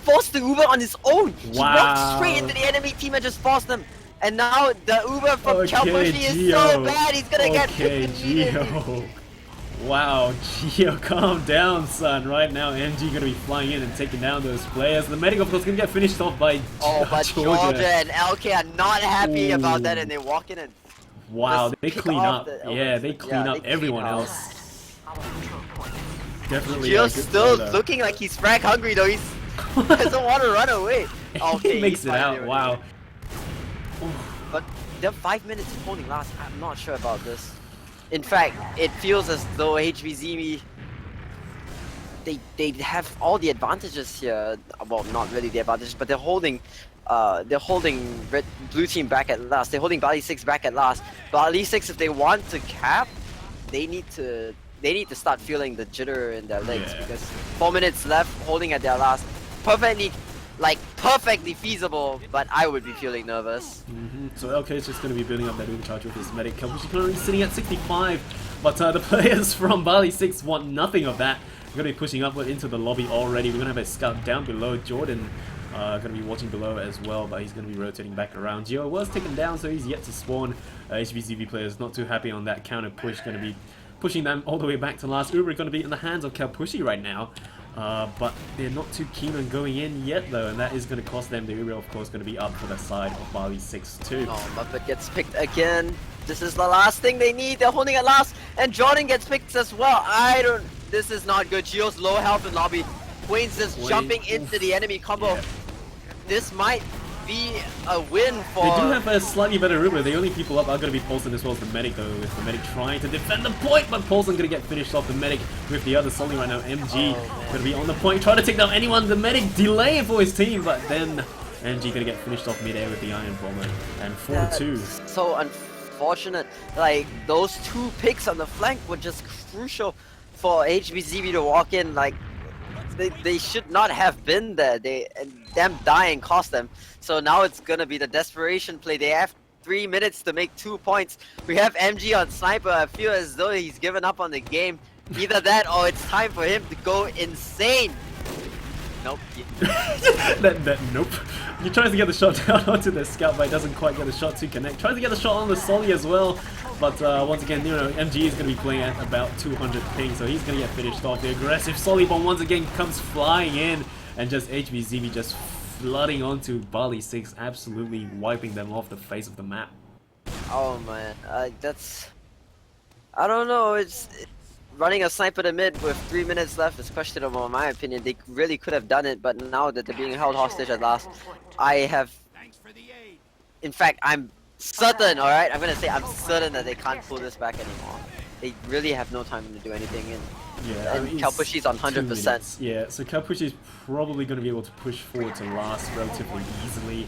Forced the Uber on his own. He walked straight into the enemy team and just forced them. And now the Uber from Chalpushi is so bad. He's gonna get picked Geoh. Wow, Geoh, calm down, son. Right now, MG gonna be flying in and taking down those players. The medic, of course, gonna get finished off by but Georgia and LK are not happy about that, and they walk in and they clean up. Yeah, they clean up everyone else. Definitely. Geoh's still looking like he's frag hungry though. He doesn't want to run away. Okay, he makes it out. Wow. But they're 5 minutes of holding last. I'm not sure about this. In fact, it feels as though HBZB they have all the advantages here. Well, not really the advantages, but they're holding blue team back at last. They're holding BALI 6 back at last. BALI 6, if they want to cap, they need to start feeling the jitter in their legs because 4 minutes left, holding at their last. Perfectly feasible, but I would be feeling nervous. So LK is just going to be building up that Uber charge with his medic. Chalpushi currently sitting at 65, but the players from BALI 6 want nothing of that. We're going to be pushing upward into the lobby already. We're going to have a scout down below. Jordan going to be watching below as well, but he's going to be rotating back around. Geoh was taken down, so he's yet to spawn. HBZB players not too happy on that counter push, going to be pushing them all the way back to last. Uber going to be in the hands of Chalpushi right now. But they're not too keen on going in yet though, and that is going to cost them. The Uber, of course, going to be up for the side of BALI 6 too. Oh, Muppet gets picked again. This is the last thing they need. They're holding at last, and Jordan gets picked as well. This is not good. Geoh's low health in lobby. Wayne's just jumping into the enemy combo. Yeah. This might be a win for... They do have a slightly better Uber. The only people up are going to be Paulson as well as the medic though, with the medic trying to defend the point, but Paulson going to get finished off the medic with the other Sully right now. MG going to be on the point, trying to take down anyone. The medic delaying for his team, but then MG going to get finished off mid-air with the Iron Bomber. And 4-2. So unfortunate. Like, those 2 picks on the flank were just crucial for HBZB to walk in. Like, they should not have been there. Them dying cost them. So now it's gonna be the desperation play. They have 3 minutes to make 2 points. We have MG on sniper. I feel as though he's given up on the game. Either that or it's time for him to go insane. Nope. Nope. He tries to get the shot down onto the scout, but he doesn't quite get the shot to connect. Tries to get the shot on the Solly as well, but once again, you know, MG is going to be playing at about 200 ping, so he's going to get finished off. The aggressive Solly bomb once again comes flying in, and just HBZB just flooding onto BALI 6, absolutely wiping them off the face of the map. Oh man, that's... I don't know, it's running a sniper to mid with 3 minutes left is questionable in my opinion. They really could have done it, but now that they're being held hostage at last, I have... In fact, I'm certain, alright? I'm gonna say I'm certain that they can't pull this back anymore. They really have no time to do anything, and Kalpushi's on 100%. Yeah, so Kalpushi's probably going to be able to push forward to last relatively easily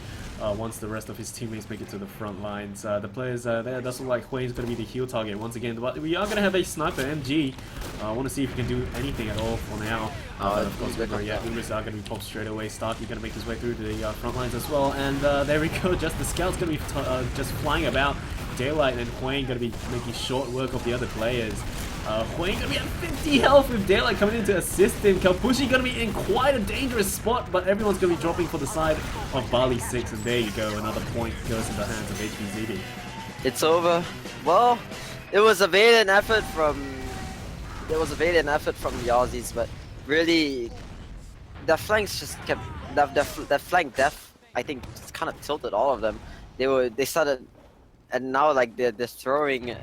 once the rest of his teammates make it to the front lines. The players there, does look like Hui's going to be the heal target once again, but we are going to have a sniper MG. I want to see if he can do anything at all for now. Of course, Uris are going to be popped straight away. Starkey going to make his way through to the front lines as well, and there we go, just the scouts going to be just flying about. Daylight and Huang going to be making short work of the other players. Huang going to be at 50 health with Daylight coming in to assist him. Kalpushi going to be in quite a dangerous spot, but everyone's going to be dropping for the side of BALI 6, and there you go, another point goes in the hands of HBZB. It's over. Well, it was a valiant effort from the Aussies, but really, their flanks just kept their flank depth. I think just kind of tilted all of them. They started. And now, like, they're throwing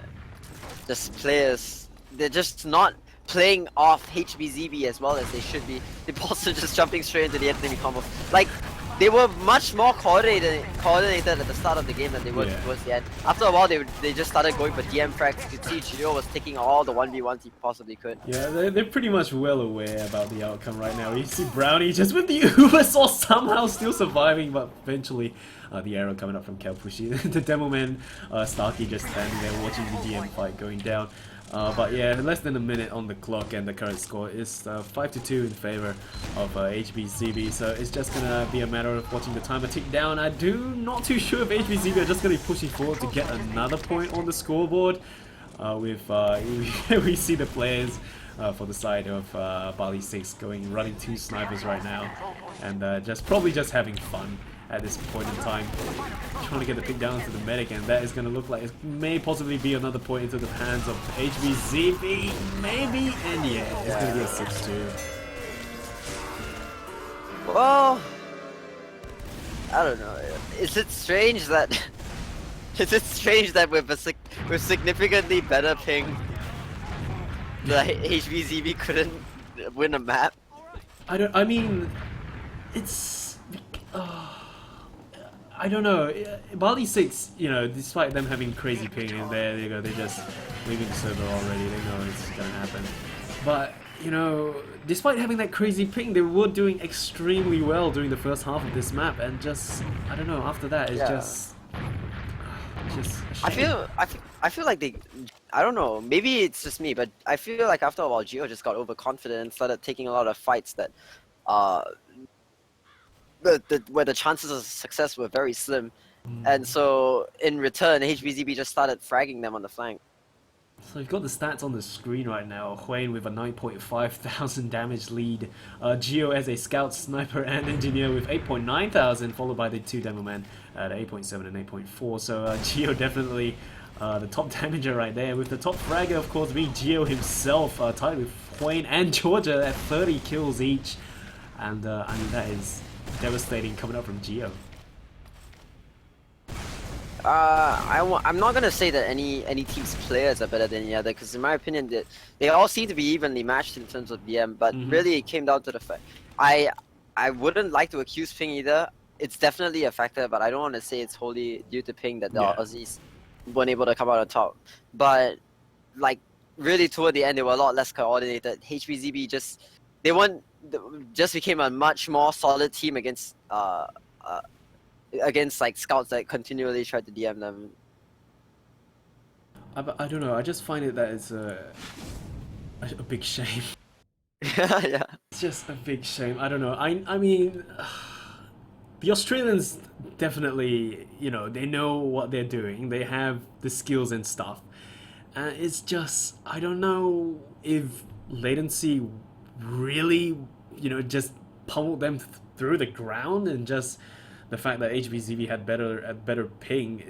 just players. They're just not playing off HBZB as well as they should be. They're also just jumping straight into the enemy combo. Like, they were much more coordinated at the start of the game than they were towards the end. After a while, they just started going for DM frags. You could see Geoh was taking all the 1v1s he possibly could. Yeah, they're pretty much well aware about the outcome right now. You see Brownie just with the Ubersaw somehow still surviving, but eventually the arrow coming up from Kalpushi. The demo man Starkey just standing there watching the DM fight going down. But yeah, less than a minute on the clock, and the current score is 5-2 in favor of HBZB. So it's just gonna be a matter of watching the timer tick down. Not too sure if HBZB are just gonna be pushing forward to get another point on the scoreboard. We see the players for the side of BALI 6 running 2 snipers right now, and probably just having fun at this point in time, trying to get the pick down to the medic, and that is going to look like it may possibly be another point into the hands of HBZB, maybe, and yeah, it's going to be a 6-2. Well, I don't know. Is it strange that with significantly better ping, the HBZB couldn't win a map? I mean, it's. I don't know. BALI 6, you know, despite them having crazy ping in there, you go, they're just leaving the server already. They know it's gonna happen. But you know, despite having that crazy ping, they were doing extremely well during the first half of this map, and just I don't know. After that, it's just a shame. I feel like they. I don't know. Maybe it's just me, but I feel like after a while, Geoh just got overconfident and started taking a lot of fights that, where the chances of success were very slim, and so in return, HBZB just started fragging them on the flank. So you've got the stats on the screen right now. Huane with a 9.5 thousand damage lead. Geoh as a scout, sniper, and engineer with 8.9 thousand, followed by the 2 demo men at 8.7 and 8.4. So Geoh definitely the top damager right there, with the top fragger of course being Geoh himself, tied with Huane and Georgia at 30 kills each. And I mean, that is devastating coming up from Geoh. I'm not gonna say that any team's players are better than the other, because in my opinion they all seem to be evenly matched in terms of BM, but really it came down to the fact I wouldn't like to accuse ping either. It's definitely a factor, but I don't want to say it's wholly due to ping that the Aussies weren't able to come out on top. But like really toward the end, they were a lot less coordinated. HBZB just became a much more solid team against like scouts that continually tried to DM them. I don't know. I just find it that it's a big shame. Yeah. It's just a big shame. I don't know. I mean, the Australians definitely, you know, they know what they're doing. They have the skills and stuff. It's just, I don't know if latency really, just pummeled them through the ground, and just the fact that HBZB had better ping.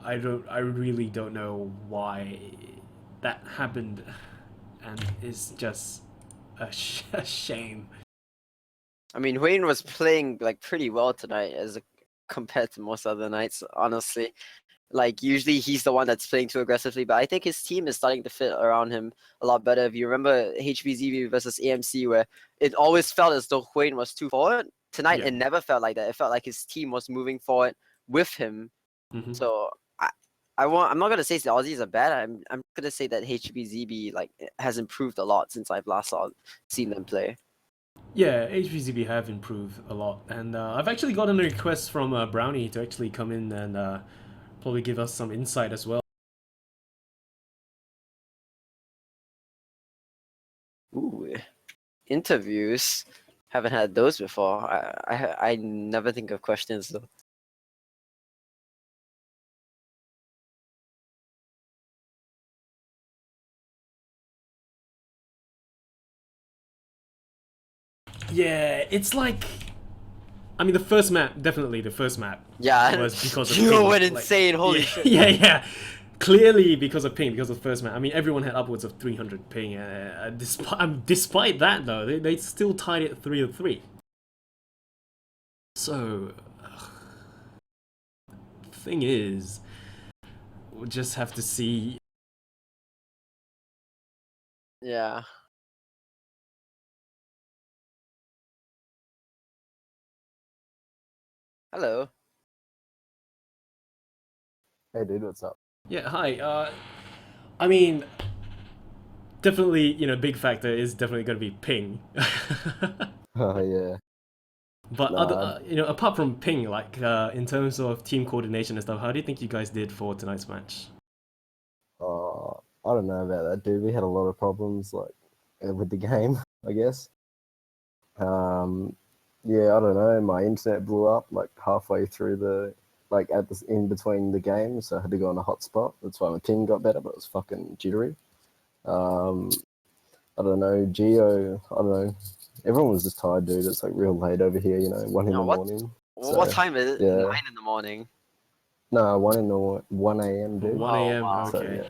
I really don't know why that happened, and it's just a shame. I mean, Wayne was playing like pretty well tonight compared to most other nights, honestly. Like usually he's the one that's playing too aggressively, but I think his team is starting to fit around him a lot better. If you remember HBZB versus AMC, where it always felt as though Huane was too forward, tonight Yeah. it never felt like that. It felt like his team was moving forward with him. Mm-hmm. So I'm not gonna say the Aussies are bad. I'm gonna say that HBZB like has improved a lot since I've last seen them play. Yeah, HBZB have improved a lot, and I've actually gotten a request from Brownie to actually come in and probably give us some insight as well. Ooh, interviews. Haven't had those before. I never think of questions though. Yeah, it's like, I mean, the first map, definitely the first map. Yeah, Was because of you ping. went Like, insane. Holy yeah, shit! yeah. Clearly because of ping, because of the first map. I mean, everyone had upwards of 300 ping. Despite that, though, they still tied it 3-3. So, the thing is, we'll just have to see. Yeah. Hello. Hey dude, what's up? Yeah, hi. I mean, definitely, big factor is definitely going to be ping. Oh yeah. But other, Nah, apart from ping, like in terms of team coordination and stuff, how do you think you guys did for tonight's match? I don't know about that, dude. We had a lot of problems like with the game, I guess. Yeah, I don't know. My internet blew up like halfway through like in between the games, so I had to go on a hotspot. That's why my ping got better, but it was fucking jittery. Um, I don't know, Geoh. I don't know. Everyone was just tired, dude. It's like real late over here, 1 in Now the morning. what So time is it? yeah, 9 in the morning. no, 1 a.m., dude. 1 a.m. Wow. So Okay. yeah.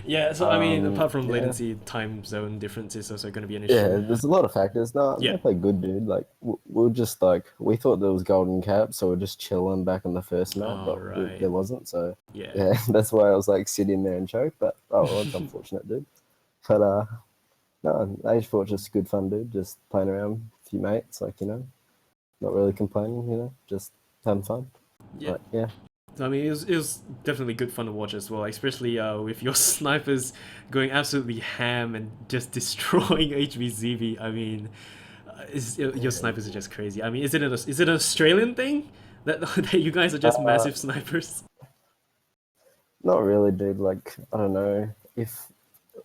Yeah, so I mean, apart from Yeah. latency, time zone difference is also going to be an Yeah, issue. there's a lot of factors. No, Yeah. they play good, dude. Like we're just like we thought there was golden cap, so we're just chilling back on the first map, Oh, but right. there wasn't. So Yeah. yeah, that's why I was like sitting there and choke. But oh, well, it's unfortunate, dude. But no, AsiaFortress good fun, dude. Just playing around with a few mates, like not really complaining, just having fun. Yeah. Like, yeah. So, I mean, it was definitely good fun to watch as well, especially with your snipers going absolutely ham and just destroying HBZB. I mean, your snipers are just crazy. I mean, is it an Australian thing that, that you guys are just massive snipers? Not really, dude. Like I don't know if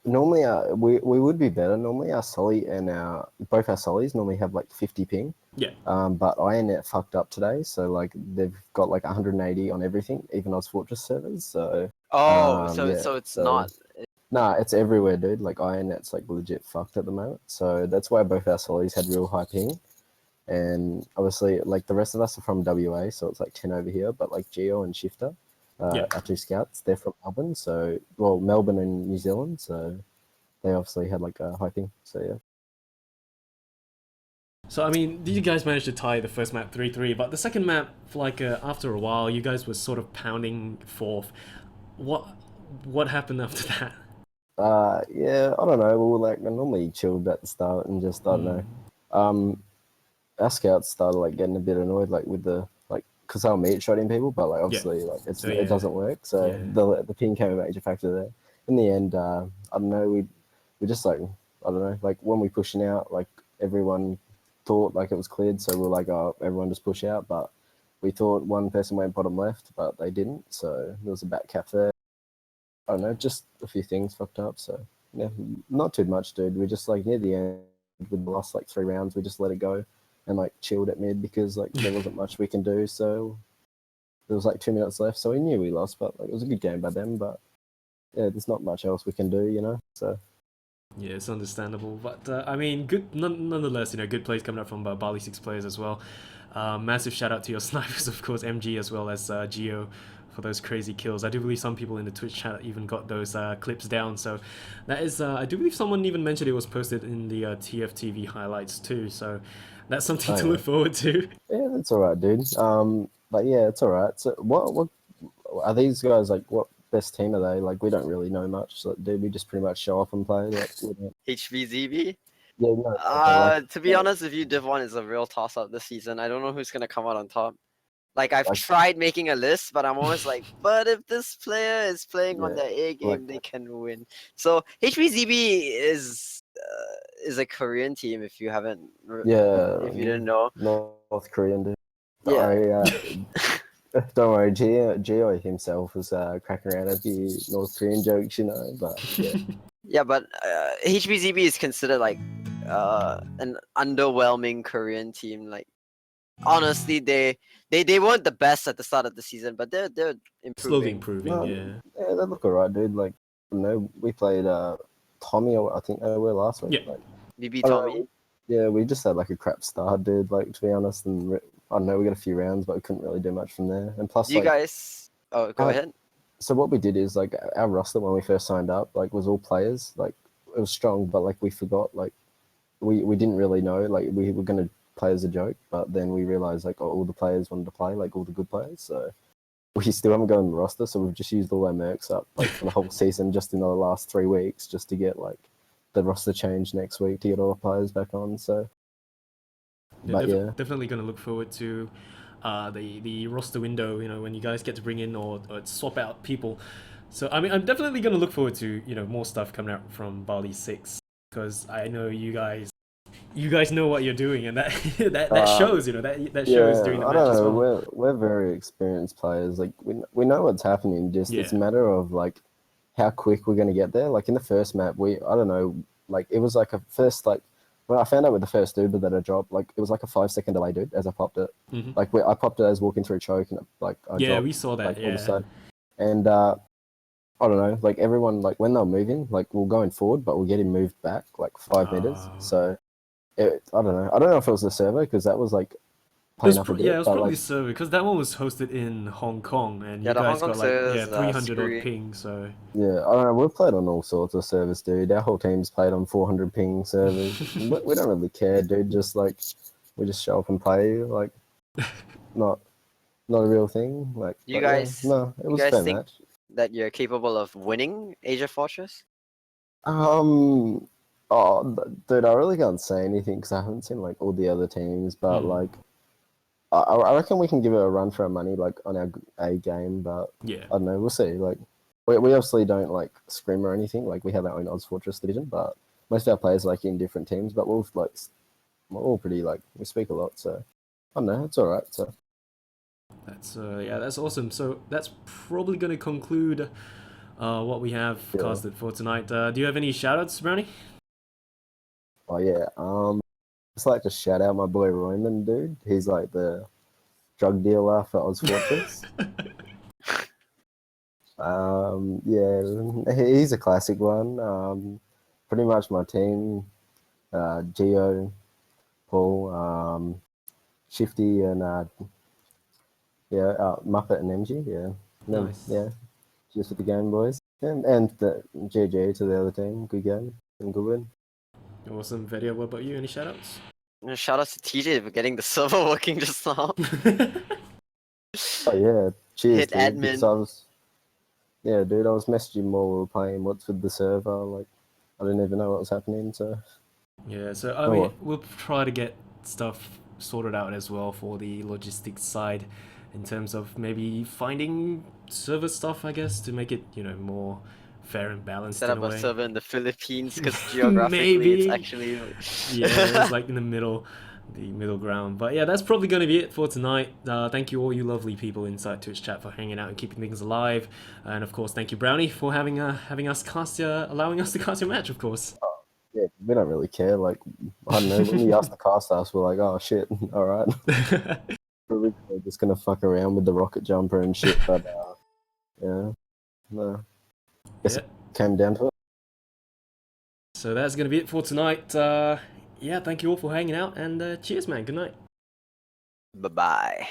normally we would be better. Normally our Sully and both our Sullys normally have like 50 ping. Yeah. But INET fucked up today, so like they've got like 180 on everything, even AsiaFortress servers. So Oh, so yeah, it's not. nah, it's everywhere, dude. Like INET's like legit fucked at the moment. So that's why both our Sullys had real high ping. And obviously, like the rest of us are from WA, so it's like 10 over here. But like Geoh and Shifter, Yeah. our two scouts, they're from Melbourne. So, well, Melbourne and New Zealand. So they obviously had like a high ping. So yeah. So I mean, did you guys manage to tie the first map 3-3? But the second map, like after a while, you guys were sort of pounding fourth. What happened after that? Yeah, I don't know. We were like normally chilled at the start and just I don't know. Our scouts started like getting a bit annoyed like with the like because they were meat shotting people, but like obviously like So, it doesn't work. So Yeah. the ping came a major factor there. In the end, I don't know. We just like I don't know. Like when we pushing out, like everyone thought like it was cleared, so we're like, oh, everyone just push out. But we thought one person went bottom left, but they didn't. So there was a back cap there. I don't know, just a few things fucked up. So yeah, not too much, dude. We just like near the end with the last like 3 rounds, we just let it go and like chilled at mid because like there wasn't much we can do. So there was like 2 minutes left, so we knew we lost, but like it was a good game by them. But yeah, there's not much else we can do, you know. So Yeah, it's understandable, but I mean, good nonetheless. You know, good plays coming up from BALI 6 players as well. Massive shout out to your snipers, of course, MG as well as Geoh for those crazy kills. I do believe some people in the Twitch chat even got those clips down. So that is, I do believe someone even mentioned it was posted in the TFTV highlights too. So that's something to look forward to. Yeah, that's all right, dude. But yeah, it's all right. So what are these guys like? What best team are they? Like, we don't really know much. So, dude, we just pretty much show up and play. Like, we don't... HBZB? Yeah, no, To be honest, if you Div 1 is a real toss-up this season. I don't know who's gonna come out on top. Like, I've tried making a list, but I'm always like, but if this player is playing on their A game, they can win. So HBZB is a Korean team. If you haven't, if you didn't know, North Korean, dude. yeah. Don't worry, Geoh himself was cracking around at the North Korean jokes, you know. But yeah, Yeah, but HBZB is considered like an underwhelming Korean team. Like, honestly, they weren't the best at the start of the season, but they're improving. Slowly improving, yeah. Yeah, they look alright, dude. Like, you know, we played Tommy, or I think they were last week. Yeah. Like, BB Tommy. Yeah, we just had like a crap start, dude. Like, to be honest, and I don't know, we got a few rounds, but we couldn't really do much from there. And plus, you guys, oh, go ahead. So what we did is, like, our roster when we first signed up, like, was all players. Like, it was strong, but like we forgot, like, we didn't really know, like, we were gonna play as a joke, but then we realized, like, all the players wanted to play, like, all the good players. So we still haven't got on the roster, so we've just used all our mercs up, like, for the whole season, just in the last 3 weeks, just to get, like, the roster change next week to get all the players back on. So definitely going to look forward to the roster window, you know, when you guys get to bring in or swap out people. So I mean, I'm definitely going to look forward to, you know, more stuff coming out from BALI 6, because I know you guys know what you're doing, and that shows, you know, that shows during the match as well. We're very experienced players. Like, we know what's happening. Just it's a matter of, like, how quick we're going to get there. Like, in the first map, I don't know, like, it was like a first, like, when I found out with the first Uber that I dropped, like, it was like a 5-second delay, dude, as I popped it. Like, I popped it as walking through choke, and like, I dropped, we saw that, like, all of a sudden. And I don't know, like, everyone, like, when they're moving, like, we're going forward, but we're getting moved back like 5 meters. So I don't know if it was the server, because that was like playing up a bit. Yeah, it was probably the server, because that one was hosted in Hong Kong, and you guys got like 300 odd ping. So yeah, I don't know. We've played on all sorts of servers, dude. Our whole team's played on 400 ping servers. we don't really care, dude. Just like, we just show up and play. Like, not a real thing. Like, you guys, no, it was a fair match. That you're capable of winning AsiaFortress? Oh, dude, I really can't say anything because I haven't seen, like, all the other teams, but like, I reckon we can give it a run for our money, like, on our A game, but yeah, I don't know, we'll see. Like, we obviously don't, like, scrim or anything. Like, we have our own AsiaFortress division, but most of our players are, like, in different teams, but we're all pretty, like, we speak a lot, so I don't know, it's all right. So that's that's awesome. So that's probably going to conclude what we have casted for tonight. Do you have any shoutouts, Brownie? Oh yeah, just like to shout out my boy Roman, dude. He's like the drug dealer for AsiaFortress. Yeah, he's a classic one. Pretty much my team, Geoh, Paul, Shifty, and Muppet and MG. Yeah, Nice. Yeah, just with the game boys, and the GG to the other team. Good game and good win. Awesome. Vetia, what about you? Any shoutouts? Shout out to TJ for getting the server working just now. Oh yeah, cheers, Hit dude. admin. Yeah, dude, I was messaging while we were playing what's with the server. Like, I didn't even know what was happening. So yeah, so I mean, we'll try to get stuff sorted out as well for the logistics side, in terms of maybe finding server stuff, I guess, to make it, you know, more fair and balanced. Set up a server in the Philippines, because geographically it's actually it's like in the middle ground. But yeah, that's probably going to be it for tonight. Thank you all you lovely people inside Twitch chat for hanging out and keeping things alive, and of course thank you Brownie for having us cast allowing us to cast your match, of course. Yeah, we don't really care. Like, I don't know, when you asked to cast us, we're like, oh shit, all right. We're just gonna fuck around with the rocket jumper and shit, but yeah, no. Guess Yeah. it came down to it. So that's going to be it for tonight. Yeah, thank you all for hanging out, and cheers, man. Good night. Bye bye.